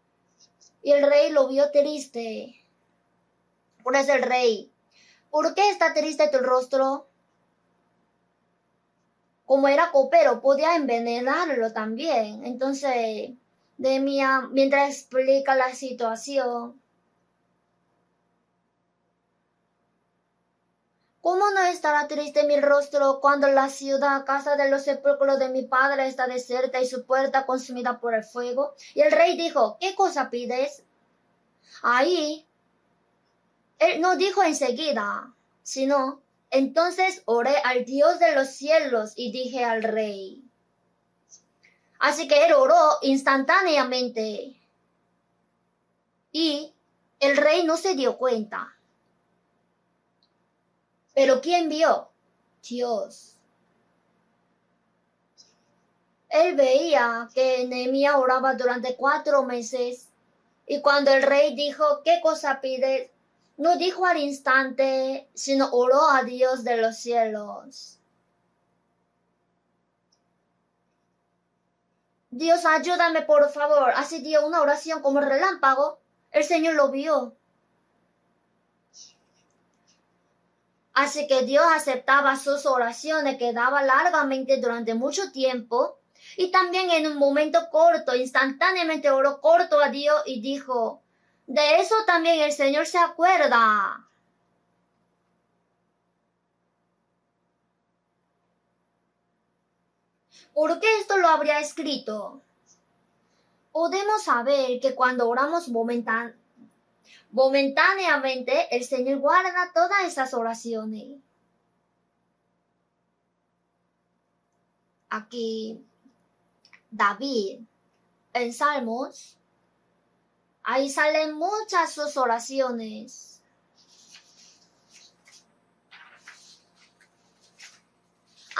y el rey lo vio triste. Por eso el rey, ¿por qué está triste tu rostro? Como era copero, podía envenenarlo también. Entonces, Nehemías, mientras explica la situación, ¿cómo no estará triste mi rostro cuando la ciudad, casa de los sepulcros de mi padre, está desierta y su puerta consumida por el fuego? Y el rey dijo, ¿qué cosa pides? Ahí, él no dijo enseguida, sino, entonces oré al Dios de los cielos y dije al rey. Así que él oró instantáneamente. Y el rey no se dio cuenta. Pero ¿quién vio? Dios. Él veía que Nehemías oraba durante 4 meses. Y cuando el rey dijo, ¿qué cosa pides? No dijo al instante, sino oró a Dios de los cielos. Dios, ayúdame por favor. Así dio una oración como relámpago. El Señor lo vio. Así que Dios aceptaba sus oraciones que daba largamente durante mucho tiempo. Y también en un momento corto, instantáneamente oró corto a Dios y dijo, de eso también el Señor se acuerda. ¿Por qué esto lo habría escrito? Podemos saber que cuando oramos momentáneamente, el Señor guarda todas esas oraciones. Aquí, David, en Salmos, ahí salen muchas sus oraciones.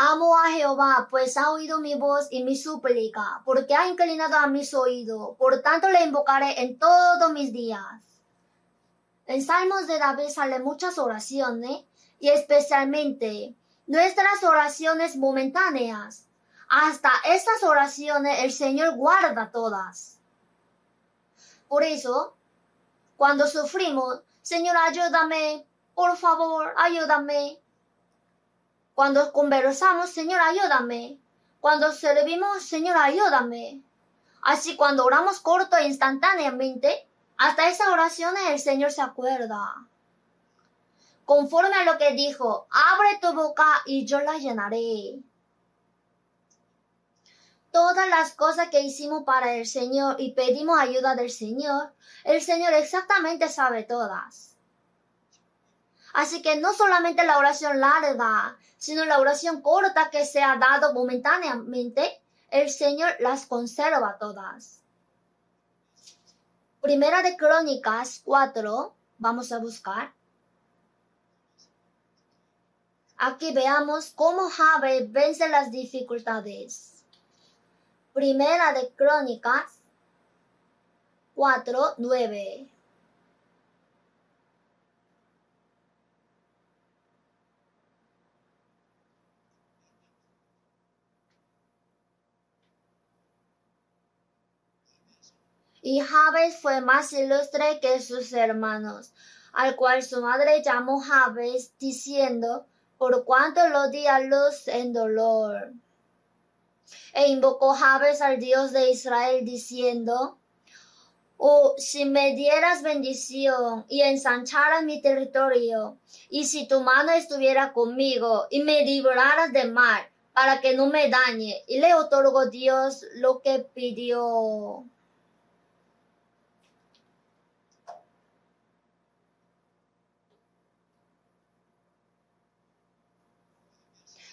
Amo a Jehová, pues ha oído mi voz y mi súplica, porque ha inclinado a mis oídos. Por tanto le invocaré en todos mis días. En Salmos de David salen muchas oraciones y especialmente nuestras oraciones momentáneas. Hasta estas oraciones el Señor guarda todas. Por eso, cuando sufrimos, Señor, ayúdame, por favor, ayúdame. Cuando conversamos, Señor, ayúdame. Cuando servimos, Señor, ayúdame. Así cuando oramos corto e instantáneamente, hasta esas oraciones el Señor se acuerda. Conforme a lo que dijo, abre tu boca y yo la llenaré. Todas las cosas que hicimos para el Señor y pedimos ayuda del Señor, el Señor exactamente sabe todas. Así que no solamente la oración larga, sino la oración corta que se ha dado momentáneamente, el Señor las conserva todas. Primera de Crónicas 4, vamos a buscar. Aquí veamos cómo Jabes vence las dificultades. Primera de Crónicas 4, 9. Y Jabes fue más ilustre que sus hermanos, al cual su madre llamó Jabes, diciendo, por cuanto lo di a luz en dolor. E invocó Jabes al Dios de Israel, diciendo, oh, si me dieras bendición y ensancharas mi territorio, y si tu mano estuviera conmigo y me libraras del mal, para que no me dañe, y le otorgó Dios lo que pidió.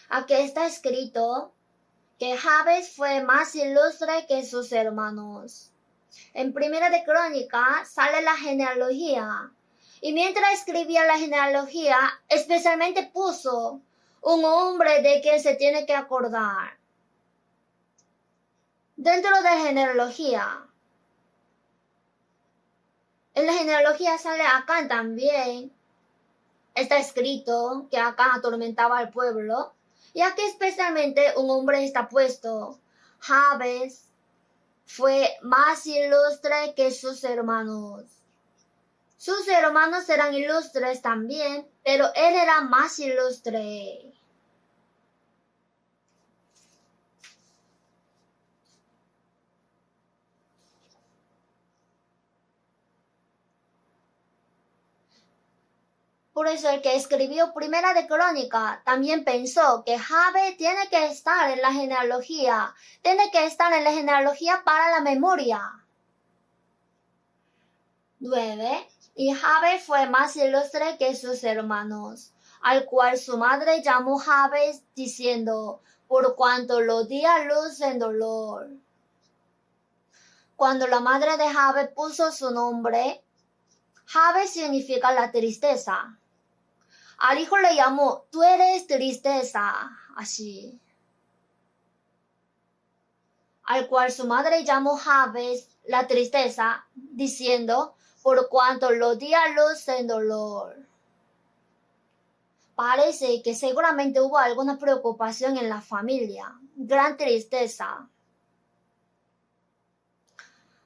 Aquí está escrito que Jabes fue más ilustre que sus hermanos. En Primera de Crónicas sale la genealogía. Y mientras escribía la genealogía, especialmente puso un hombre de quien se tiene que acordar. Dentro de la genealogía, en la genealogía sale acá también, está escrito que acá atormentaba al pueblo. Y aquí especialmente un hombre está puesto. Jabes fue más ilustre que sus hermanos. Sus hermanos eran ilustres también, pero él era más ilustre. Por eso el que escribió Primera de Crónica también pensó que Jabes tiene que estar en la genealogía, tiene que estar en la genealogía para la memoria. 9. Y Jabes fue más ilustre que sus hermanos, al cual su madre llamó Jabes, diciendo, por cuanto lo di a luz en dolor. Cuando la madre de Jabes puso su nombre, Jabes significa la tristeza. Al hijo le llamó, tú eres tristeza, así. Al cual su madre llamó Jabes, la tristeza, diciendo, por cuanto lo di a luz en dolor. Parece que seguramente hubo alguna preocupación en la familia, gran tristeza.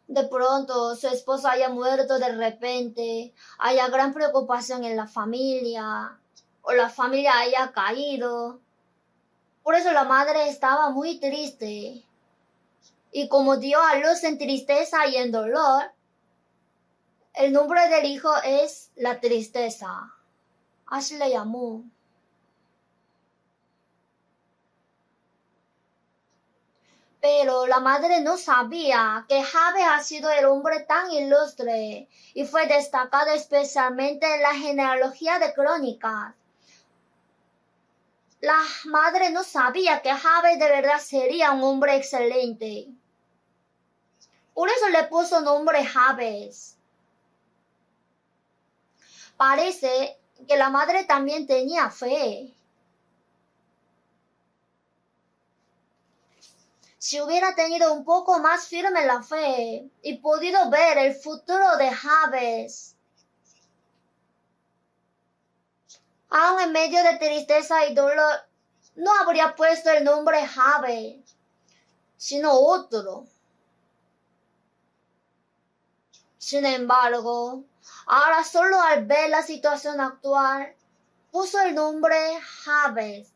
De pronto su esposo haya muerto de repente, haya gran preocupación en la familia. o la familia haya caído. Por eso la madre estaba muy triste. Y como dio a luz en tristeza y en dolor, el nombre del hijo es la tristeza. Así le llamó. Pero la madre no sabía que Jabes ha sido el hombre tan ilustre y fue destacado especialmente en la genealogía de Crónicas. La madre no sabía que Jabes de verdad sería un hombre excelente. Por eso le puso nombre Jabes. Parece que la madre también tenía fe. Si hubiera tenido un poco más firme la fe y podido ver el futuro de Jabes, aún en medio de tristeza y dolor, no habría puesto el nombre Jabes, sino otro. Sin embargo, ahora solo al ver la situación actual, puso el nombre Jabes.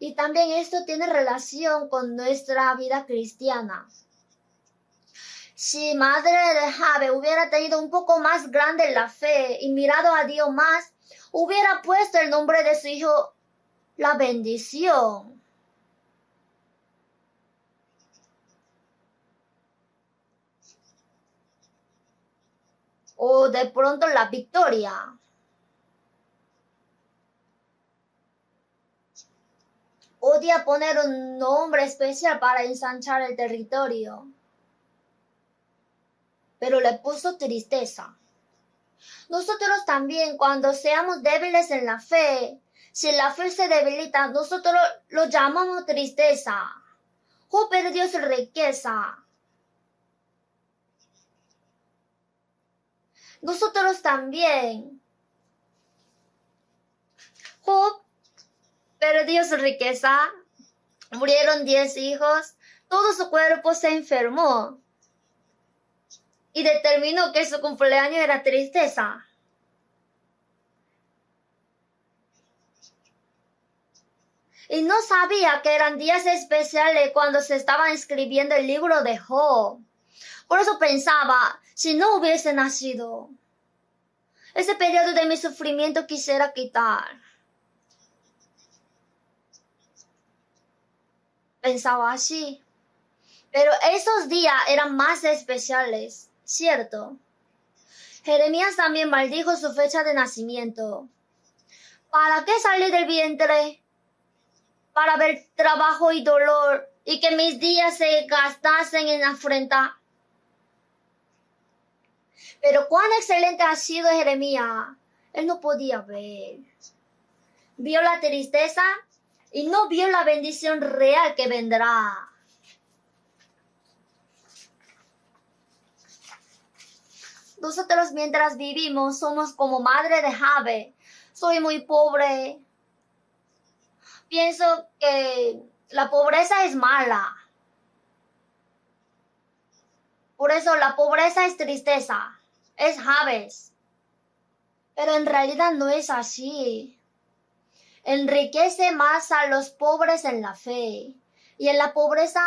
Y también esto tiene relación con nuestra vida cristiana. Si madre de Jabes hubiera tenido un poco más grande la fe y mirado a Dios más, hubiera puesto el nombre de su hijo la bendición. O de pronto la victoria. Odia poner un nombre especial para ensanchar el territorio, pero le puso tristeza. Nosotros también, cuando seamos débiles en la fe, si la fe se debilita, nosotros lo llamamos tristeza. Job perdió su riqueza. Nosotros también. Job perdió su riqueza, murieron 10 hijos, todo su cuerpo se enfermó y determinó que su cumpleaños era tristeza. Y no sabía que eran días especiales cuando se estaba escribiendo el libro de Job. Por eso pensaba, si no hubiese nacido, ese periodo de mi sufrimiento quisiera quitar. Pensaba así. Pero esos días eran más especiales, ¿cierto? Jeremías también maldijo su fecha de nacimiento. ¿Para qué salí del vientre? Para ver trabajo y dolor y que mis días se gastasen en afrenta. Pero cuán excelente ha sido Jeremías. Él no podía ver. Vio la tristeza y no vio la bendición real que vendrá. Nosotros mientras vivimos somos como madre de Jabes. Soy muy pobre. Pienso que la pobreza es mala. Por eso la pobreza es tristeza. Es Jabes. Pero en realidad no es así. Enriquece más a los pobres en la fe. Y en la pobreza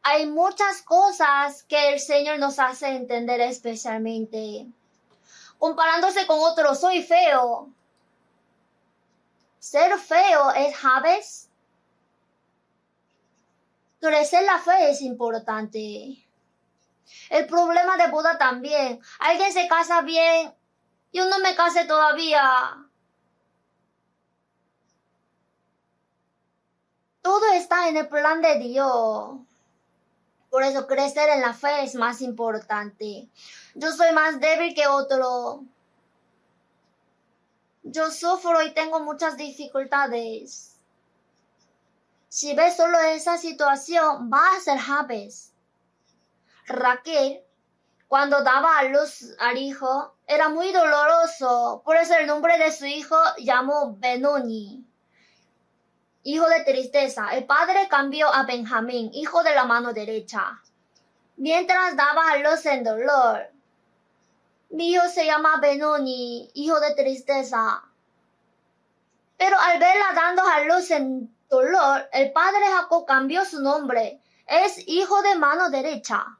hay muchas cosas que el Señor nos hace entender especialmente. Comparándose con otros, soy feo. Ser feo es Jabes. Crecer la fe es importante. El problema de Buda también. Alguien se casa bien. Yo no me casé todavía. Todo está en el plan de Dios. Por eso crecer en la fe es más importante. Yo soy más débil que otro. Yo sufro y tengo muchas dificultades. Si ves solo esa situación, va a ser Jabes. Raquel, cuando daba a luz al hijo, era muy doloroso. Por eso el nombre de su hijo llamó Benoni, hijo de tristeza. El padre cambió a Benjamín, hijo de la mano derecha. mientras daba a luz en dolor. Mi hijo se llama Benoni, hijo de tristeza. Pero al verla dando a luz en dolor, el padre Jacob cambió su nombre. Es hijo de mano derecha.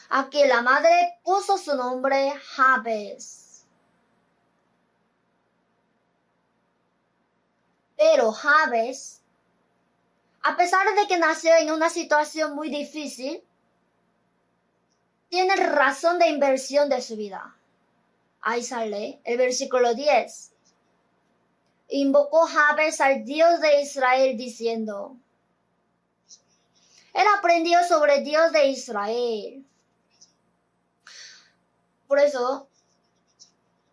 Aquí la madre puso su nombre Jabes. Pero Jabes, a pesar de que nació en una situación muy difícil, tiene razón de inversión de su vida. Ahí sale el versículo 10. Invocó Jabes al Dios de Israel diciendo, él aprendió sobre Dios de Israel. Por eso,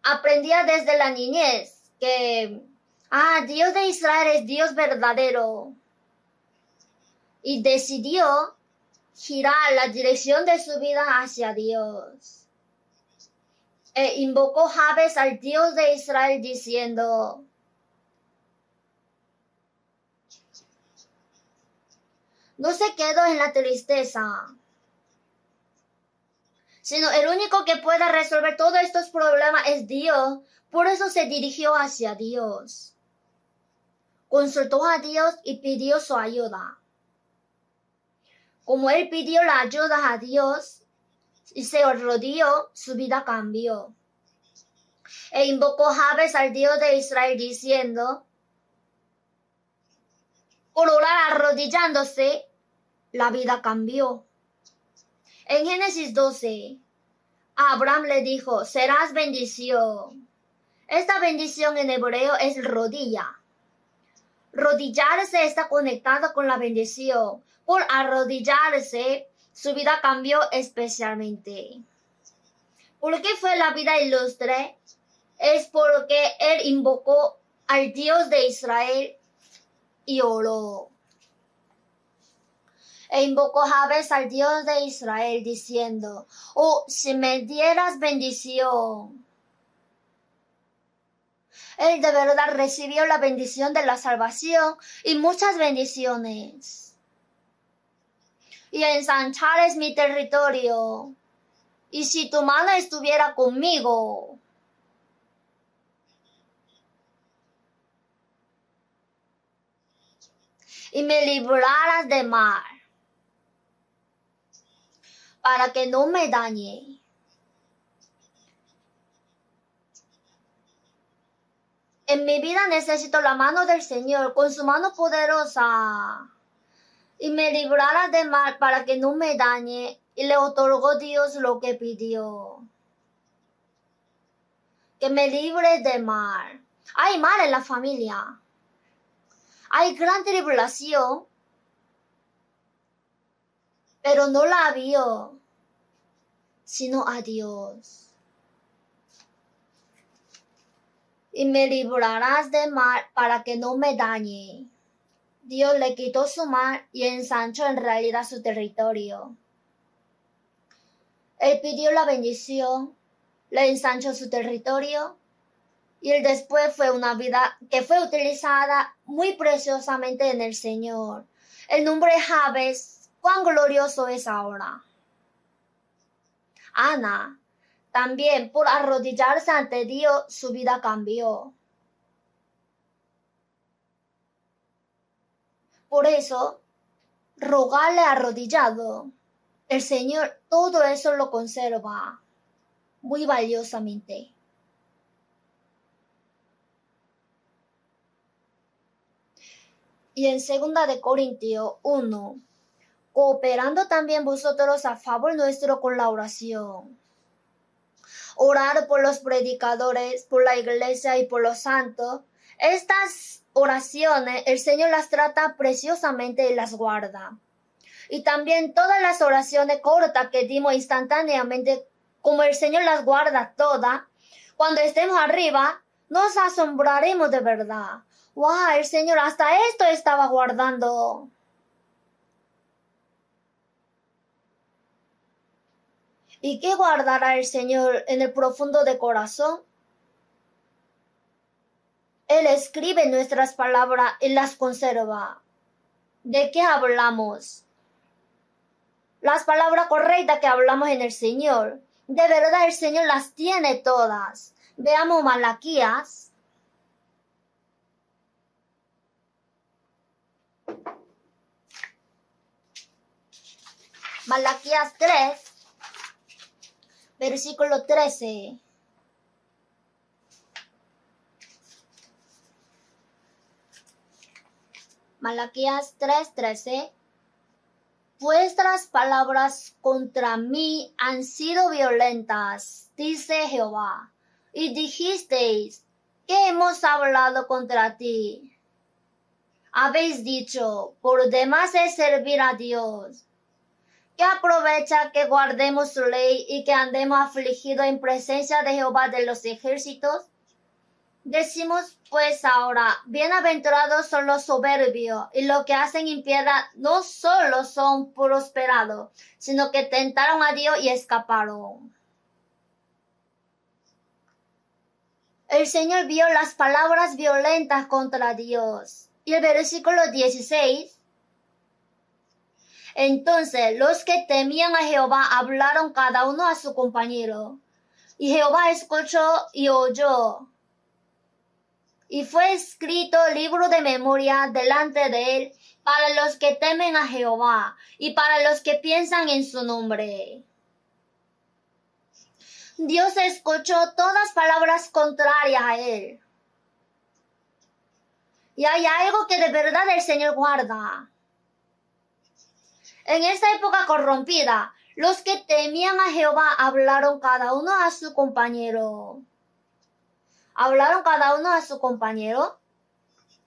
aprendía desde la niñez que, Dios de Israel es Dios verdadero. Y decidió girar la dirección de su vida hacia Dios. E invocó Jabes al Dios de Israel diciendo, no se quedó en la tristeza, sino el único que puede resolver todos estos problemas es Dios. Por eso se dirigió hacia Dios. Consultó a Dios y pidió su ayuda. Como él pidió la ayuda a Dios y se arrodilló, su vida cambió. E invocó Jabes al Dios de Israel diciendo, por orar arrodillándose, la vida cambió. En Génesis 12, a Abraham le dijo, serás bendición. Esta bendición en hebreo es rodilla. Rodillarse está conectado con la bendición. Por arrodillarse, su vida cambió especialmente. ¿Por qué fue la vida ilustre? Es porque él invocó al Dios de Israel y oró. E invocó Jabes al Dios de Israel diciendo, si me dieras bendición. Él de verdad recibió la bendición de la salvación y muchas bendiciones. Y ensanchares mi territorio. Y si tu mano estuviera conmigo. Y me libraras de mar. Para que no me dañe. En mi vida necesito la mano del Señor con su mano poderosa. Y me librara de mal para que no me dañe. Y le otorgó Dios lo que pidió. Que me libre de mal. Hay mal en la familia. Hay gran tribulación. Pero no la vio, sino a Dios. Y me librarás de mal para que no me dañe. Dios le quitó su mal y ensanchó en realidad su territorio. Él pidió la bendición, le ensanchó su territorio y él después fue una vida que fue utilizada muy preciosamente en el Señor. El nombre Jabes, cuán glorioso es ahora. Ana, también por arrodillarse ante Dios, su vida cambió. Por eso, rogarle arrodillado, el Señor todo eso lo conserva muy valiosamente. Y en 2 de Corintios 1, cooperando también vosotros a favor nuestro con la oración. Orar por los predicadores, por la iglesia y por los santos. Estas oraciones el Señor las trata preciosamente y las guarda. Y también todas las oraciones cortas que dimos instantáneamente, como el Señor las guarda todas, cuando estemos arriba, nos asombraremos de verdad. ¡Wow! El Señor hasta esto estaba guardando. ¿Y qué guardará el Señor en el profundo de corazón? Él escribe nuestras palabras y las conserva. ¿De qué hablamos? Las palabras correctas que hablamos en el Señor. De verdad el Señor las tiene todas. Veamos Malaquías. Malaquías 3, versículo 13. Malaquías 3:13. Vuestras palabras contra mí han sido violentas, dice Jehová, y dijisteis, ¿qué hemos hablado contra ti? Habéis dicho, por demás es servir a Dios. ¿Qué aprovecha que guardemos su ley y que andemos afligidos en presencia de Jehová de los ejércitos? Decimos pues ahora, bienaventurados son los soberbios, y los que hacen impiedad no solo son prosperados, sino que tentaron a Dios y escaparon. El Señor vio las palabras violentas contra Dios. Y el versículo 16. Entonces los que temían a Jehová hablaron cada uno a su compañero. Y Jehová escuchó y oyó. Y fue escrito libro de memoria delante de él para los que temen a Jehová y para los que piensan en su nombre. Dios escuchó todas palabras contrarias a él. Y hay algo que de verdad el Señor guarda. En esta época corrompida, los que temían a Jehová hablaron cada uno a su compañero. Hablaron cada uno a su compañero,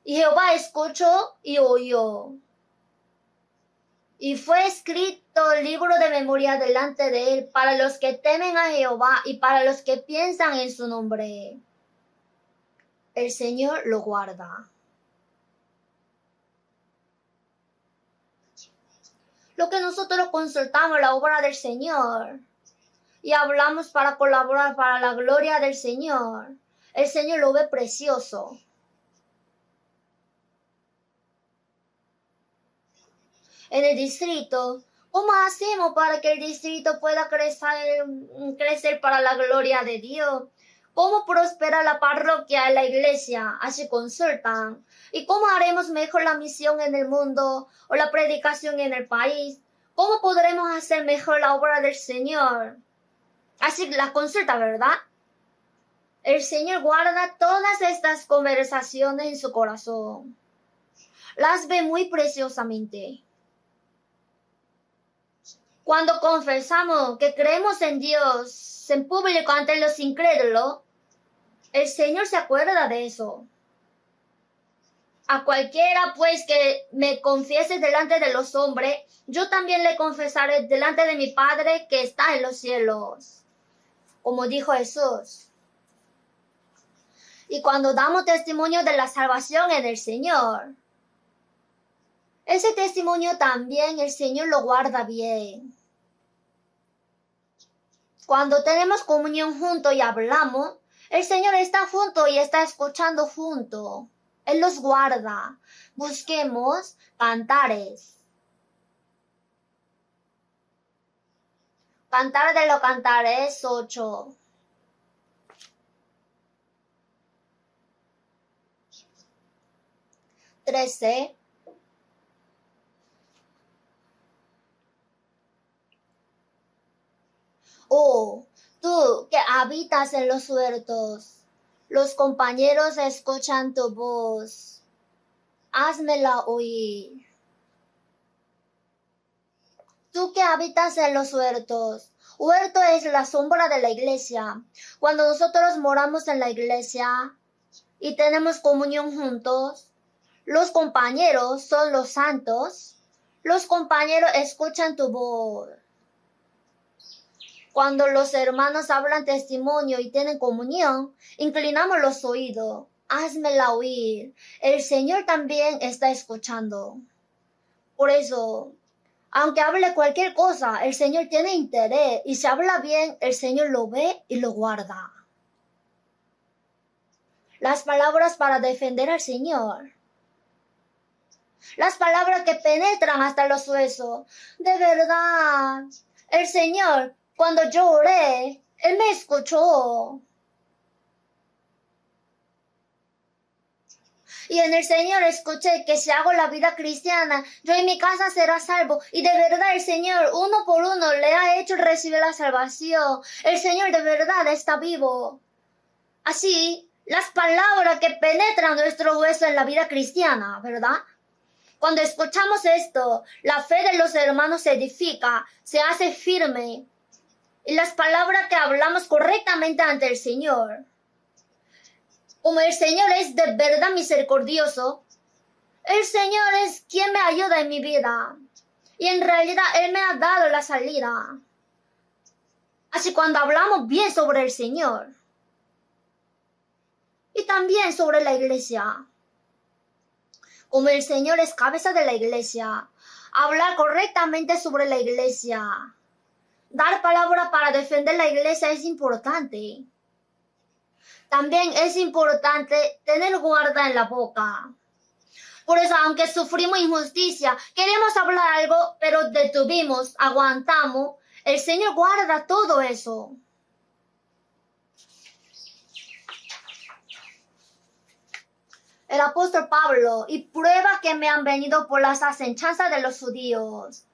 y Jehová escuchó y oyó. Y fue escrito el libro de memoria delante de él para los que temen a Jehová y para los que piensan en su nombre. El Señor lo guarda. Lo que nosotros consultamos la obra del Señor y hablamos para colaborar para la gloria del Señor. El Señor lo ve precioso. En el distrito, ¿cómo hacemos para que el distrito pueda crecer para la gloria de Dios? ¿Cómo prospera la parroquia en la iglesia? Así consultan. ¿Y cómo haremos mejor la misión en el mundo o la predicación en el país? ¿Cómo podremos hacer mejor la obra del Señor? Así la consulta, ¿verdad? El Señor guarda todas estas conversaciones en su corazón. Las ve muy preciosamente. Cuando confesamos que creemos en Dios en público ante los incrédulos, el Señor se acuerda de eso. A cualquiera, pues, que me confiese delante de los hombres, yo también le confesaré delante de mi Padre que está en los cielos. Como dijo Jesús. Y cuando damos testimonio de la salvación en el Señor, ese testimonio también el Señor lo guarda bien. Cuando tenemos comunión juntos y hablamos, el Señor está junto y está escuchando junto. Él los guarda. Busquemos cantares. Cantar de los Cantares 8. Trece. Oh, tú que habitas en los huertos, los compañeros escuchan tu voz. Házmela oír. Tú que habitas en los huertos. Huerto es la sombra de la iglesia. Cuando nosotros moramos en la iglesia y tenemos comunión juntos, los compañeros son los santos. Los compañeros escuchan tu voz. Cuando los hermanos hablan testimonio y tienen comunión, inclinamos los oídos. Házmela oír. El Señor también está escuchando. Por eso, aunque hable cualquier cosa, el Señor tiene interés. Y si habla bien, el Señor lo ve y lo guarda. Las palabras para defender al Señor. las palabras que penetran hasta los huesos. De verdad, el Señor, cuando yo oré, Él me escuchó. Y en el Señor escuché que si hago la vida cristiana, yo en mi casa será salvo. Y de verdad el Señor, uno por uno, le ha hecho recibir la salvación. El Señor de verdad está vivo. Así, las palabras que penetran nuestro hueso en la vida cristiana, ¿verdad? Cuando escuchamos esto, la fe de los hermanos se edifica, se hace firme. Y las palabras que hablamos correctamente ante el Señor. Como el Señor es de verdad misericordioso, el Señor es quien me ayuda en mi vida. Y en realidad Él me ha dado la salida. Así cuando hablamos bien sobre el Señor. Y también sobre la iglesia. Como el Señor es cabeza de la iglesia, hablar correctamente sobre la iglesia. Dar palabra para defender la iglesia es importante. También es importante tener guarda en la boca. Por eso, aunque sufrimos injusticia, queremos hablar algo, pero detuvimos, aguantamos. El Señor guarda todo eso. El apóstol Pablo, y pruebas que me han venido por las asechanzas de los judíos.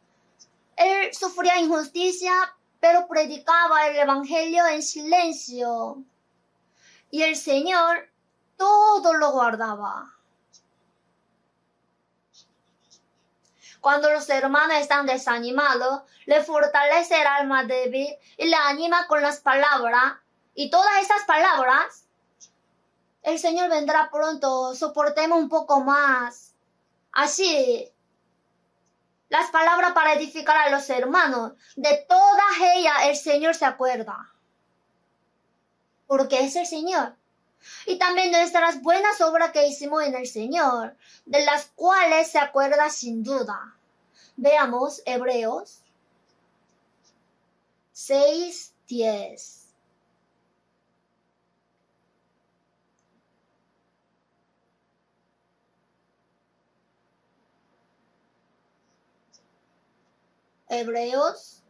Él sufría injusticia, pero predicaba el evangelio en silencio. Y el Señor todo lo guardaba. Cuando los hermanos están desanimados, le fortalece el alma débil y le anima con las palabras. Y todas esas palabras, el Señor vendrá pronto, soportemos un poco más. Así, las palabras para edificar a los hermanos, de todas ellas el Señor se acuerda. Porque es el Señor. Y también nuestras buenas obras que hicimos en el Señor, de las cuales se acuerda sin duda. Veamos Hebreos 6:10. Hebreos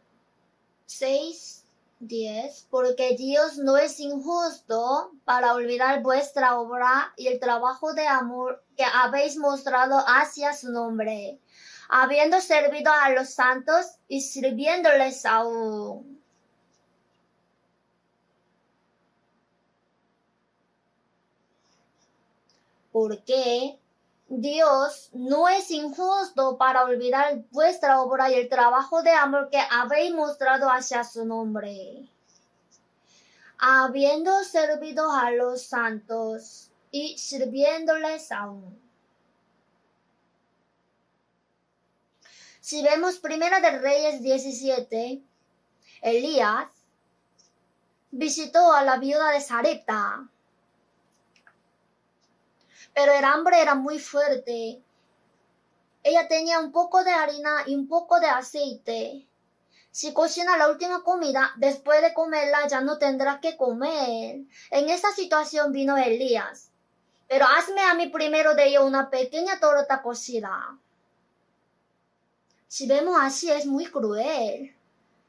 6:10, porque Dios no es injusto para olvidar vuestra obra y el trabajo de amor que habéis mostrado hacia su nombre, habiendo servido a los santos y sirviéndoles aún. Porque Dios no es injusto para olvidar vuestra obra y el trabajo de amor que habéis mostrado hacia su nombre, habiendo servido a los santos y sirviéndoles aún. Si vemos Primera de Reyes 17, Elías visitó a la viuda de Sarepta, pero el hambre era muy fuerte. Ella tenía un poco de harina y un poco de aceite. Si cocina la última comida, después de comerla ya no tendrá que comer. En esa situación vino Elías. Pero hazme a mí primero de ello una pequeña torta cocida. Si vemos así es muy cruel.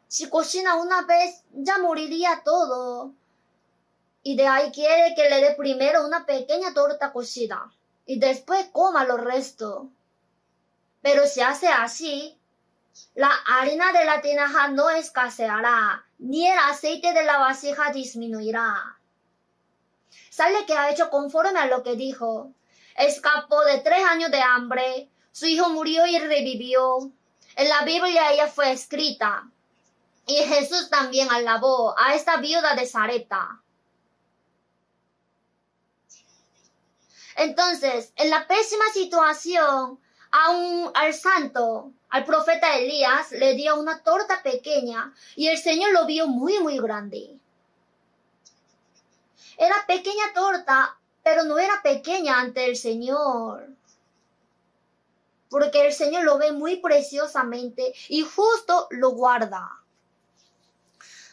Si cocina una vez, ya moriría todo. Y de ahí quiere que le dé primero una pequeña torta cocida y después coma lo resto. Pero si hace así, la harina de la tinaja no escaseará, ni el aceite de la vasija disminuirá. Sale que ha hecho conforme a lo que dijo. Escapó de 3 años de hambre, su hijo murió y revivió. En la Biblia ella fue escrita. Y Jesús también alabó a esta viuda de Sarepta. Entonces, en la pésima situación, al santo, al profeta Elías, le dio una torta pequeña y el Señor lo vio muy, muy grande. Era pequeña torta, pero no era pequeña ante el Señor. Porque el Señor lo ve muy preciosamente y justo lo guarda.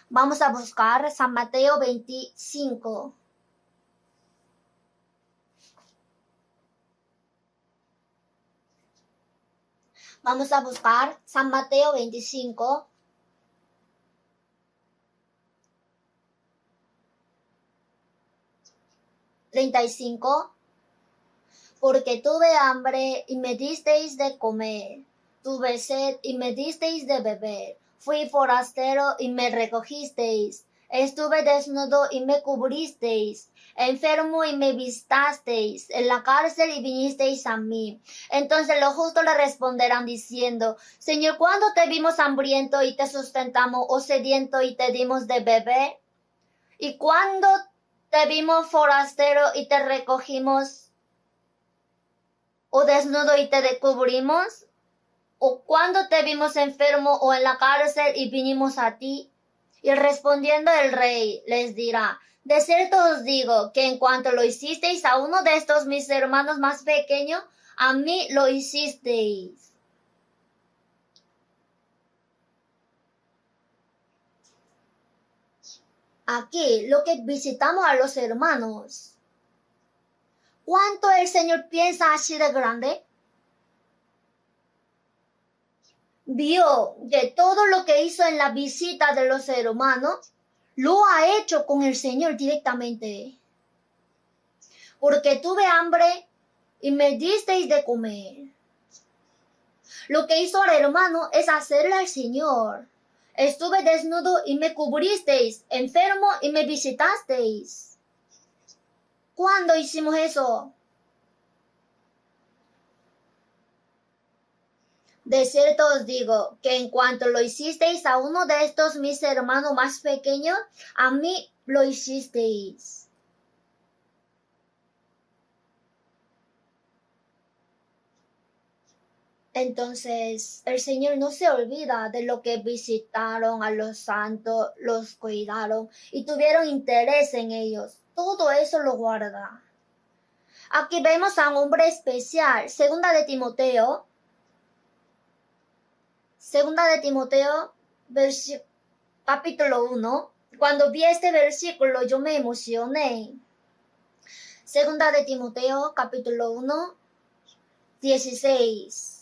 Vamos a buscar San Mateo 25. Vamos a buscar San Mateo 25. $35. Porque tuve hambre y me disteis de comer, tuve sed y me disteis de beber, fui forastero y me recogisteis, estuve desnudo y me cubristeis, enfermo y me vistasteis, en la cárcel y vinisteis a mí. Entonces los justos le responderán diciendo, Señor, ¿cuándo te vimos hambriento y te sustentamos, o sediento y te dimos de beber? ¿Y cuándo te vimos forastero y te recogimos, o desnudo y te cubrimos? ¿O cuando te vimos enfermo o en la cárcel y vinimos a ti? Y respondiendo el rey les dirá, de cierto os digo que en cuanto lo hicisteis a uno de estos mis hermanos más pequeños, a mí lo hicisteis. Aquí lo que visitamos a los hermanos. ¿Cuánto el Señor piensa así de grande? Vio que todo lo que hizo en la visita de los hermanos lo ha hecho con el Señor directamente. Porque tuve hambre y me disteis de comer. Lo que hizo el hermano es hacerle al Señor. Estuve desnudo y me cubristeis, enfermo y me visitasteis. ¿Cuándo hicimos eso? De cierto os digo que en cuanto lo hicisteis a uno de estos mis hermanos más pequeños, a mí lo hicisteis. Entonces, el Señor no se olvida de lo que visitaron a los santos, los cuidaron y tuvieron interés en ellos. Todo eso lo guarda. Aquí vemos a un hombre especial, Segunda de Timoteo, capítulo 1. Cuando vi este versículo yo me emocioné. Segunda de Timoteo, capítulo 1, 16.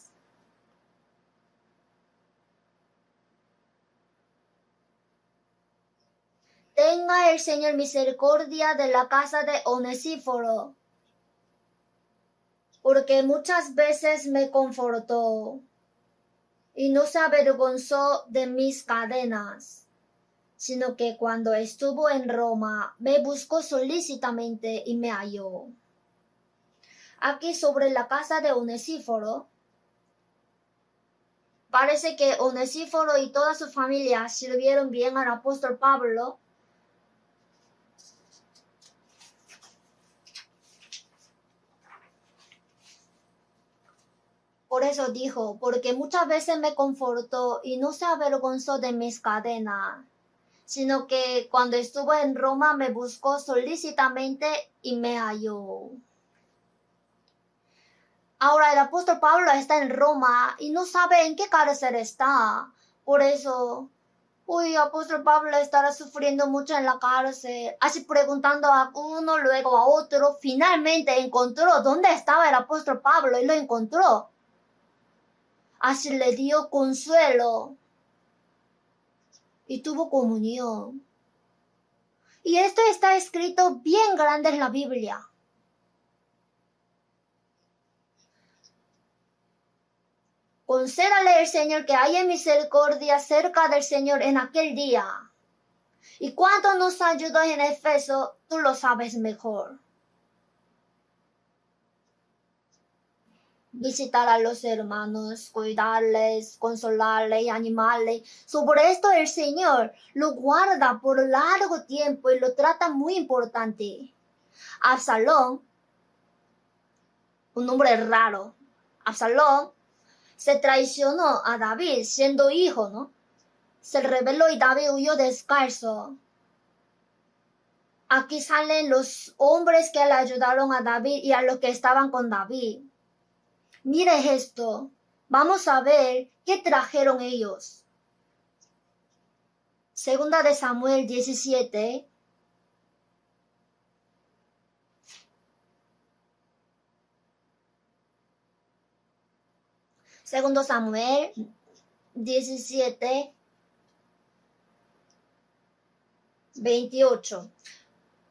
Tenga el Señor misericordia de la casa de Onesíforo, porque muchas veces me confortó y no se avergonzó de mis cadenas, sino que cuando estuvo en Roma me buscó solícitamente y me halló. Aquí sobre la casa de Onesíforo, parece que Onesíforo y toda su familia sirvieron bien al apóstol Pablo. Por eso dijo, porque muchas veces me confortó y no se avergonzó de mis cadenas, sino que cuando estuvo en Roma me buscó solícitamente y me halló. Ahora el apóstol Pablo está en Roma y no sabe en qué cárcel está. Por eso, apóstol Pablo estará sufriendo mucho en la cárcel. Así preguntando a uno, luego a otro. Finalmente encontró dónde estaba el apóstol Pablo y lo encontró. Así le dio consuelo y tuvo comunión. Y esto está escrito bien grande en la Biblia. Concédale el Señor que haya misericordia cerca del Señor en aquel día. Y cuánto nos ayudó en Efeso, tú lo sabes mejor. Visitar a los hermanos, cuidarles, consolarles y animarles. Sobre esto el Señor lo guarda por largo tiempo y lo trata muy importante. Absalón, un hombre raro, Absalón se traicionó a David siendo hijo, ¿no? Se rebeló y David huyó descalzo. Aquí salen los hombres que le ayudaron a David y a los que estaban con David. Mire esto. Vamos a ver qué trajeron ellos. Segunda de Samuel 17. Segundo Samuel 17, 28.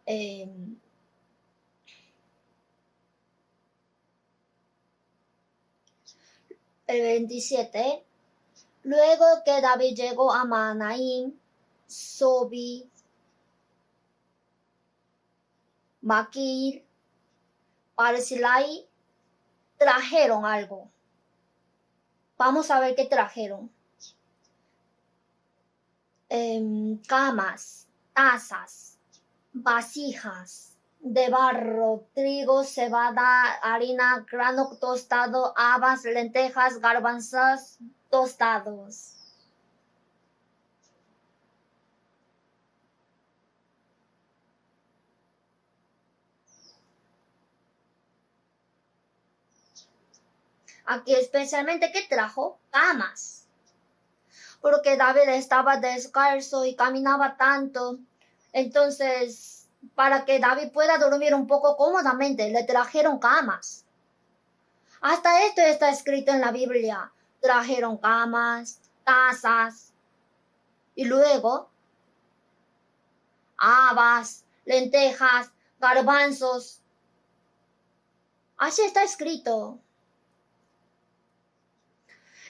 El 27. Luego que David llegó a Mahanaim, Sobi, Maquir, Barzillai, trajeron algo. Vamos a ver qué trajeron. Camas, tazas, vasijas de barro, trigo, cebada, harina, grano tostado, habas, lentejas, garbanzos tostados. Aquí especialmente, ¿qué trajo? Camas. Porque David estaba descalzo y caminaba tanto. Entonces, para que David pueda dormir un poco cómodamente, le trajeron camas. Hasta esto está escrito en la Biblia. Trajeron camas, tazas y luego habas, lentejas, garbanzos. Así está escrito.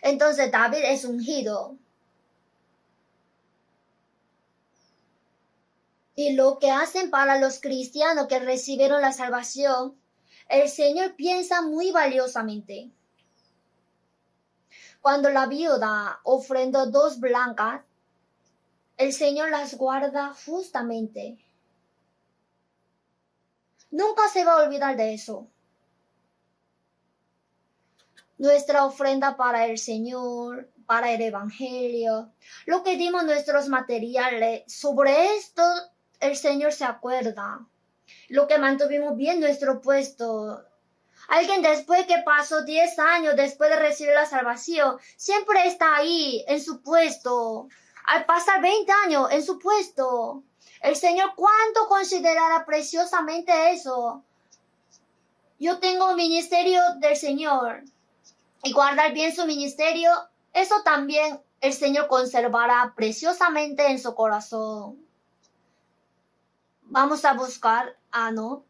Entonces David es ungido. Y lo que hacen para los cristianos que recibieron la salvación, el Señor piensa muy valiosamente. Cuando la viuda ofrendó 2 blancas, el Señor las guarda justamente. Nunca se va a olvidar de eso. Nuestra ofrenda para el Señor, para el Evangelio, lo que dimos nuestros materiales, sobre esto el Señor se acuerda. Lo que mantuvimos bien nuestro puesto. Alguien después que pasó 10 años después de recibir la salvación, siempre está ahí en su puesto. Al pasar 20 años en su puesto, el Señor cuánto considerará preciosamente eso. Yo tengo un ministerio del Señor y guardar bien su ministerio, eso también el Señor conservará preciosamente en su corazón. Vamos a buscar,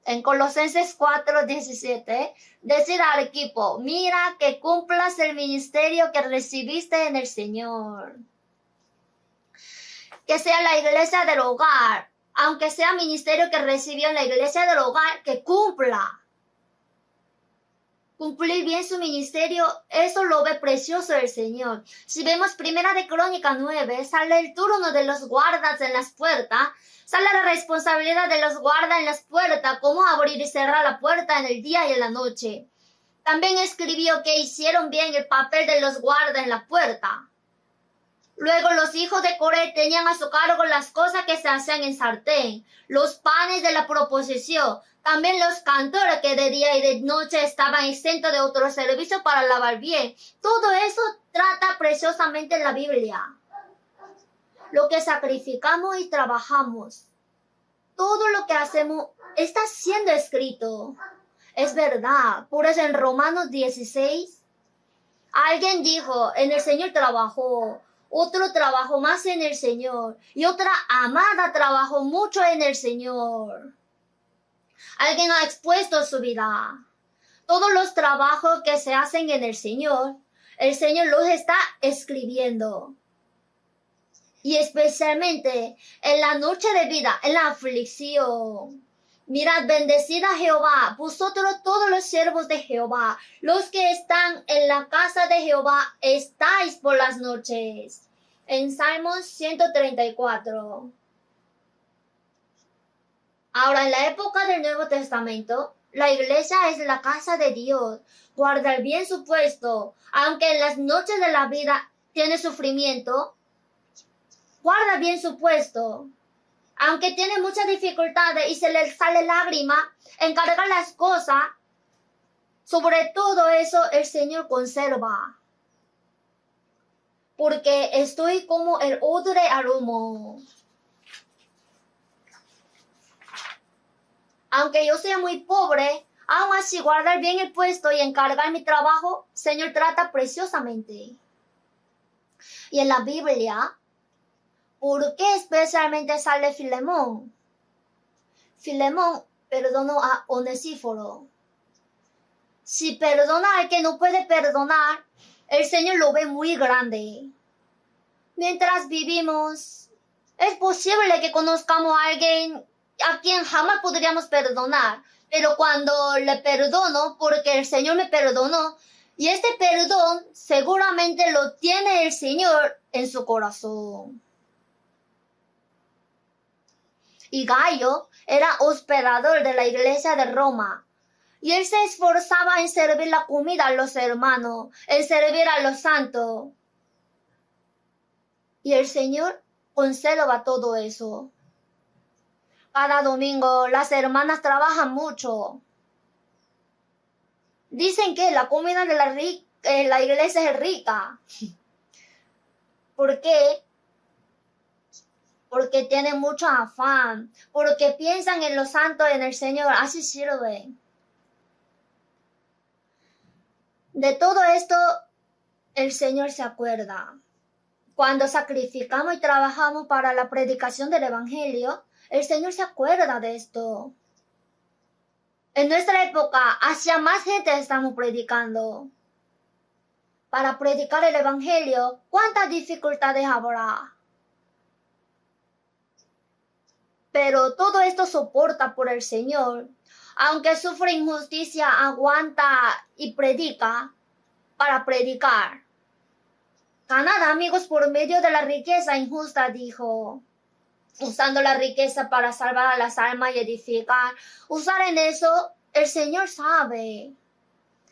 en Colosenses 4:17, decir al equipo, mira que cumplas el ministerio que recibiste en el Señor. Que sea la iglesia del hogar, aunque sea ministerio que recibió en la iglesia del hogar, que cumpla. Cumplir bien su ministerio, eso lo ve precioso el Señor. Si vemos Primera de Crónicas 9, sale el turno de los guardas en las puertas, sale la responsabilidad de los guardas en las puertas, cómo abrir y cerrar la puerta en el día y en la noche. También escribió que hicieron bien el papel de los guardas en la puerta. Luego los hijos de Coré tenían a su cargo las cosas que se hacían en sartén, los panes de la proposición, también los cantores que de día y de noche estaban exentos de otro servicio para lavar bien. Todo eso trata preciosamente en la Biblia. Lo que sacrificamos y trabajamos, todo lo que hacemos está siendo escrito. Es verdad. Por eso en Romanos 16, alguien dijo, en el Señor trabajó. Otro trabajó más en el Señor. Y otra amada trabajó mucho en el Señor. Alguien ha expuesto su vida. Todos los trabajos que se hacen en el Señor los está escribiendo. Y especialmente en la noche de vida, en la aflicción. Mirad, bendecida Jehová, vosotros todos los siervos de Jehová, los que están en la casa de Jehová, estáis por las noches. En Salmos 134. Ahora, en la época del Nuevo Testamento, la iglesia es la casa de Dios. Guardar bien su puesto, aunque en las noches de la vida tiene sufrimiento, guarda bien su puesto. Aunque tiene muchas dificultades y se le sale lágrima, encarga las cosas. Sobre todo eso el Señor conserva. Porque estoy como el odre al humo. Aunque yo sea muy pobre, Aún así, guardar bien el puesto y encargar mi trabajo, Señor trata preciosamente. Y en la Biblia, ¿por qué especialmente sale Filemón? Filemón perdonó a Onesíforo. Si perdona al que no puede perdonar, el Señor lo ve muy grande. Mientras vivimos, es posible que conozcamos a alguien a quien jamás podríamos perdonar, pero cuando le perdono, porque el Señor me perdonó, y este perdón seguramente lo tiene el Señor en su corazón. Y Gayo era hospedador de la iglesia de Roma, y él se esforzaba en servir la comida a los hermanos, en servir a los santos. Y el Señor conserva todo eso. Cada domingo las hermanas trabajan mucho. Dicen que la comida de la iglesia es rica. ¿Por qué? Porque tienen mucho afán, porque piensan en los santos, en el Señor, así sirven. De todo esto, el Señor se acuerda. Cuando sacrificamos y trabajamos para la predicación del Evangelio, el Señor se acuerda de esto. En nuestra época, hacia más gente estamos predicando. Para predicar el Evangelio, ¿cuántas dificultades habrá? Pero todo esto soporta por el Señor. Aunque sufre injusticia, aguanta y predica para predicar. Ganad amigos por medio de la riqueza injusta, dijo. Usando la riqueza para salvar a las almas y edificar. Usar en eso, el Señor sabe.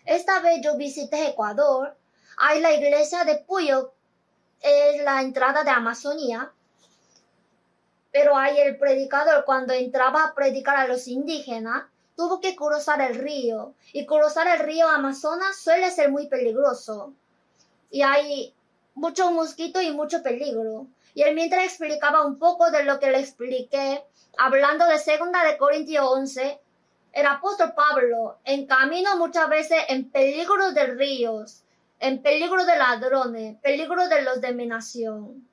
Esta vez yo visité Ecuador. Hay la iglesia de Puyo, es la entrada de Amazonía. Pero ahí el predicador, cuando entraba a predicar a los indígenas, tuvo que cruzar el río. Y cruzar el río Amazonas suele ser muy peligroso. Y hay muchos mosquitos y mucho peligro. Y él mientras explicaba un poco de lo que le expliqué, hablando de 2 Corintios 11, el apóstol Pablo, en camino muchas veces en peligro de ríos, en peligro de ladrones, peligro de los de mi nación.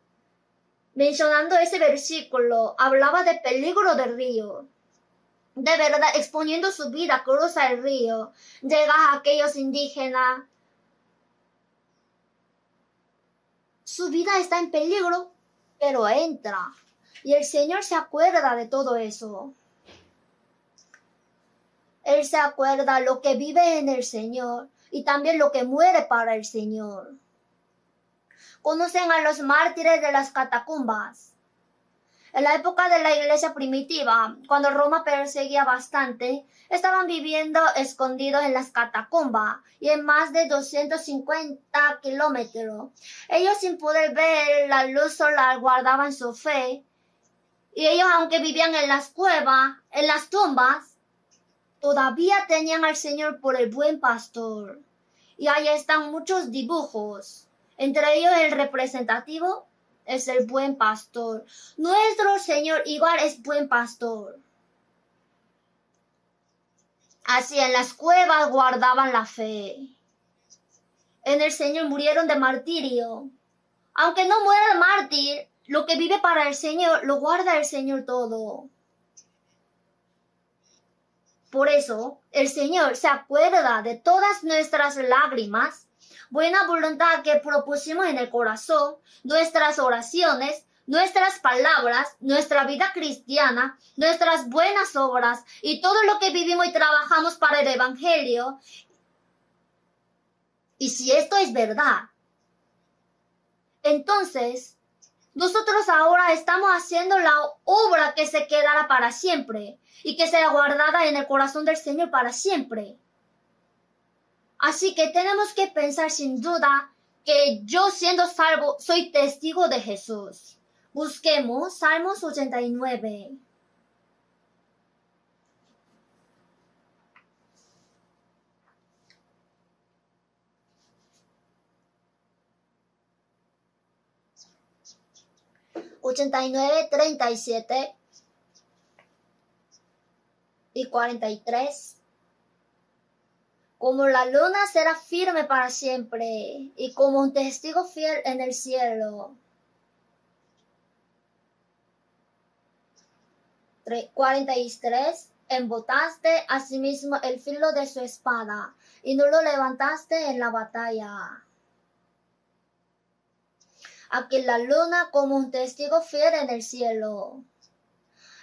Mencionando ese versículo, hablaba de peligro del río. De verdad, exponiendo su vida, cruza el río, llega a aquellos indígenas. Su vida está en peligro, pero entra. Y el Señor se acuerda de todo eso. Él se acuerda lo que vive en el Señor y también lo que muere para el Señor. Conocen a los mártires de las catacumbas. En la época de la iglesia primitiva, cuando Roma perseguía bastante, estaban viviendo escondidos en las catacumbas y en más de 250 kilómetros. Ellos sin poder ver la luz solar guardaban su fe. Y ellos, aunque vivían en las cuevas, en las tumbas, todavía tenían al Señor por el buen pastor. Y ahí están muchos dibujos. Entre ellos el representativo es el buen pastor. Nuestro Señor igual es buen pastor. Así en las cuevas guardaban la fe. En el Señor murieron de martirio. Aunque no muera el mártir, lo que vive para el Señor, lo guarda el Señor todo. Por eso, el Señor se acuerda de todas nuestras lágrimas, buena voluntad que propusimos en el corazón, nuestras oraciones, nuestras palabras, nuestra vida cristiana, nuestras buenas obras y todo lo que vivimos y trabajamos para el Evangelio. Y si esto es verdad, entonces nosotros ahora estamos haciendo la obra que se quedará para siempre y que será guardada en el corazón del Señor para siempre. Así que tenemos que pensar sin duda que yo siendo salvo soy testigo de Jesús. Busquemos Salmos 89. ...89, 37... y 43... como la luna será firme para siempre y como un testigo fiel en el cielo. 43. Embotaste asimismo el filo de su espada y no lo levantaste en la batalla. Aquí la luna como un testigo fiel en el cielo.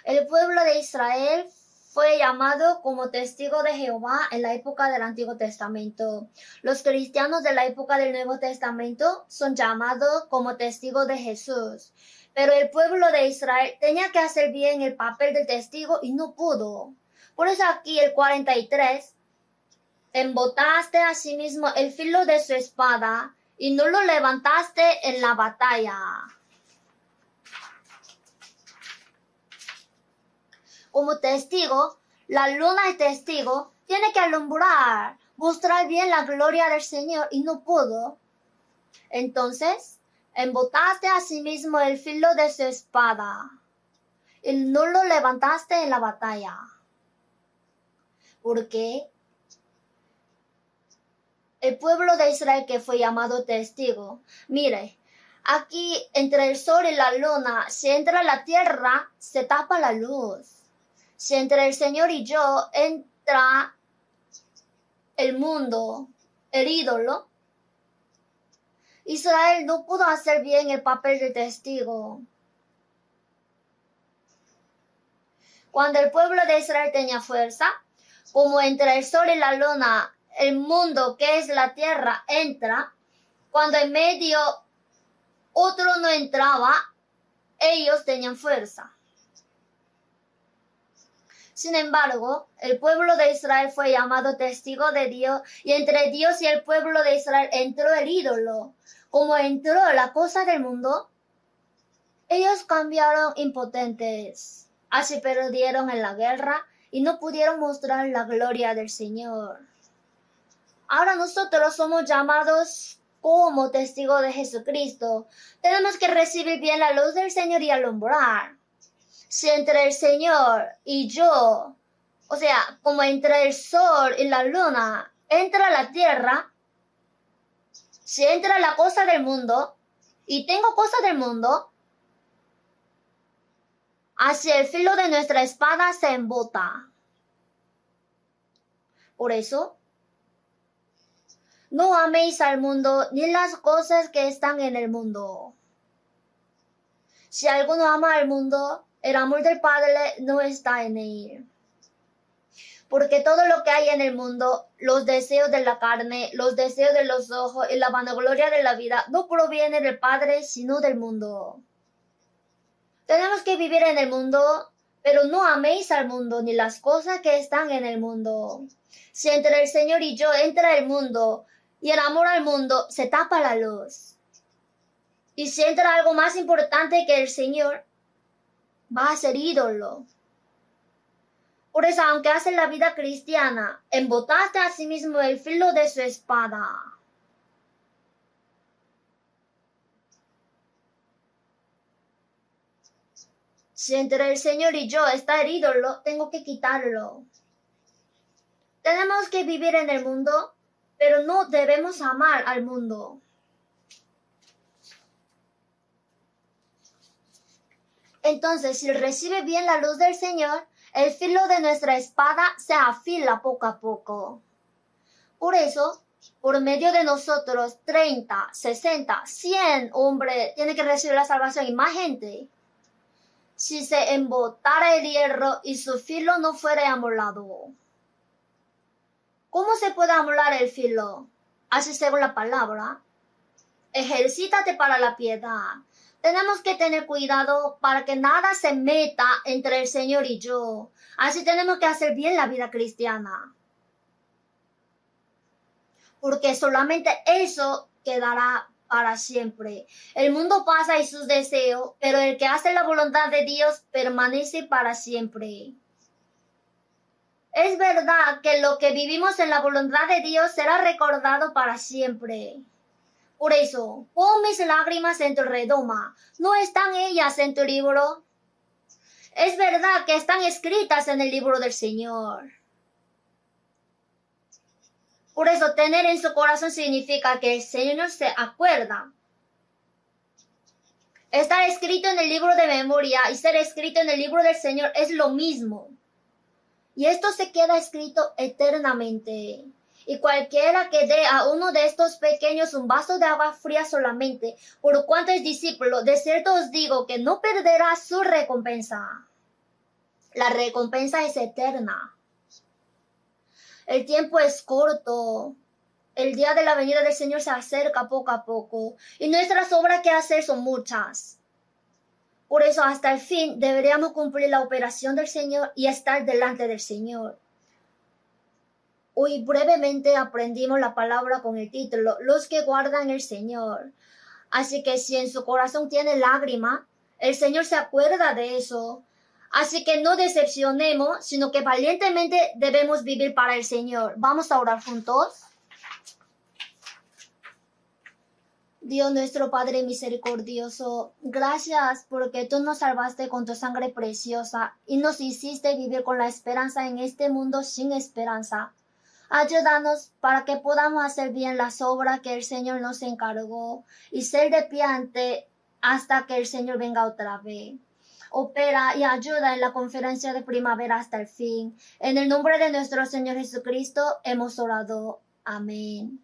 El pueblo de Israel fue llamado como testigo de Jehová en la época del Antiguo Testamento. Los cristianos de la época del Nuevo Testamento son llamados como testigos de Jesús. Pero el pueblo de Israel tenía que hacer bien el papel de testigo y no pudo. Por eso aquí el 43, embotaste asimismo el filo de su espada y no lo levantaste en la batalla. Como testigo, la luna es testigo, tiene que alumbrar, mostrar bien la gloria del Señor y no pudo. Entonces, embotaste asimismo el filo de su espada y no lo levantaste en la batalla. ¿Por qué? El pueblo de Israel que fue llamado testigo. Mire, aquí entre el sol y la luna, si entra la tierra, se tapa la luz. Si entre el Señor y yo entra el mundo, el ídolo, Israel no pudo hacer bien el papel de testigo. Cuando el pueblo de Israel tenía fuerza, como entre el sol y la luna, el mundo que es la tierra entra, cuando en medio otro no entraba, ellos tenían fuerza. Sin embargo, el pueblo de Israel fue llamado testigo de Dios y entre Dios y el pueblo de Israel entró el ídolo. Como entró la cosa del mundo, ellos cambiaron impotentes. Así perdieron en la guerra y no pudieron mostrar la gloria del Señor. Ahora nosotros somos llamados como testigos de Jesucristo. Tenemos que recibir bien la luz del Señor y alumbrar. Si entre el Señor y yo, o sea, como entre el sol y la luna, entra la tierra, si entra la cosa del mundo, y tengo cosas del mundo, hacia el filo de nuestra espada se embota. Por eso, no améis al mundo ni las cosas que están en el mundo. Si alguno ama al mundo, el amor del Padre no está en él. Porque todo lo que hay en el mundo, los deseos de la carne, los deseos de los ojos y la vanagloria de la vida, no proviene del Padre, sino del mundo. Tenemos que vivir en el mundo, pero no améis al mundo ni las cosas que están en el mundo. Si entre el Señor y yo entra el mundo y el amor al mundo, se tapa la luz. Y si entra algo más importante que el Señor, va a ser ídolo. Por eso, aunque haces la vida cristiana, embotaste a sí mismo el filo de su espada. Si entre el Señor y yo está el ídolo, tengo que quitarlo. Tenemos que vivir en el mundo, pero no debemos amar al mundo. Entonces, si recibe bien la luz del Señor, el filo de nuestra espada se afila poco a poco. Por eso, por medio de nosotros, 30, 60, 100 hombres tienen que recibir la salvación y más gente. Si se embotara el hierro y su filo no fuera amolado. ¿Cómo se puede amolar el filo? Así según la palabra. Ejercítate para la piedad. Tenemos que tener cuidado para que nada se meta entre el Señor y yo. Así tenemos que hacer bien la vida cristiana. Porque solamente eso quedará para siempre. El mundo pasa y sus deseos, pero el que hace la voluntad de Dios permanece para siempre. Es verdad que lo que vivimos en la voluntad de Dios será recordado para siempre. Por eso, pon mis lágrimas en tu redoma. ¿No están ellas en tu libro? Es verdad que están escritas en el libro del Señor. Por eso tener en su corazón significa que el Señor se acuerda. Estar escrito en el libro de memoria y ser escrito en el libro del Señor es lo mismo. Y esto se queda escrito eternamente. Y cualquiera que dé a uno de estos pequeños un vaso de agua fría solamente, por cuanto es discípulo, de cierto os digo que no perderá su recompensa. La recompensa es eterna. El tiempo es corto. El día de la venida del Señor se acerca poco a poco. Y nuestras obras que hacer son muchas. Por eso hasta el fin deberíamos cumplir la operación del Señor y estar delante del Señor. Hoy brevemente aprendimos la palabra con el título, los que guardan el Señor. Así que si en su corazón tiene lágrima, el Señor se acuerda de eso. Así que no decepcionemos, sino que valientemente debemos vivir para el Señor. Vamos a orar juntos. Dios nuestro Padre misericordioso, gracias porque tú nos salvaste con tu sangre preciosa y nos hiciste vivir con la esperanza en este mundo sin esperanza. Ayúdanos para que podamos hacer bien las obras que el Señor nos encargó y ser de pie ante hasta que el Señor venga otra vez. Opera y ayuda en la conferencia de primavera hasta el fin. En el nombre de nuestro Señor Jesucristo hemos orado. Amén.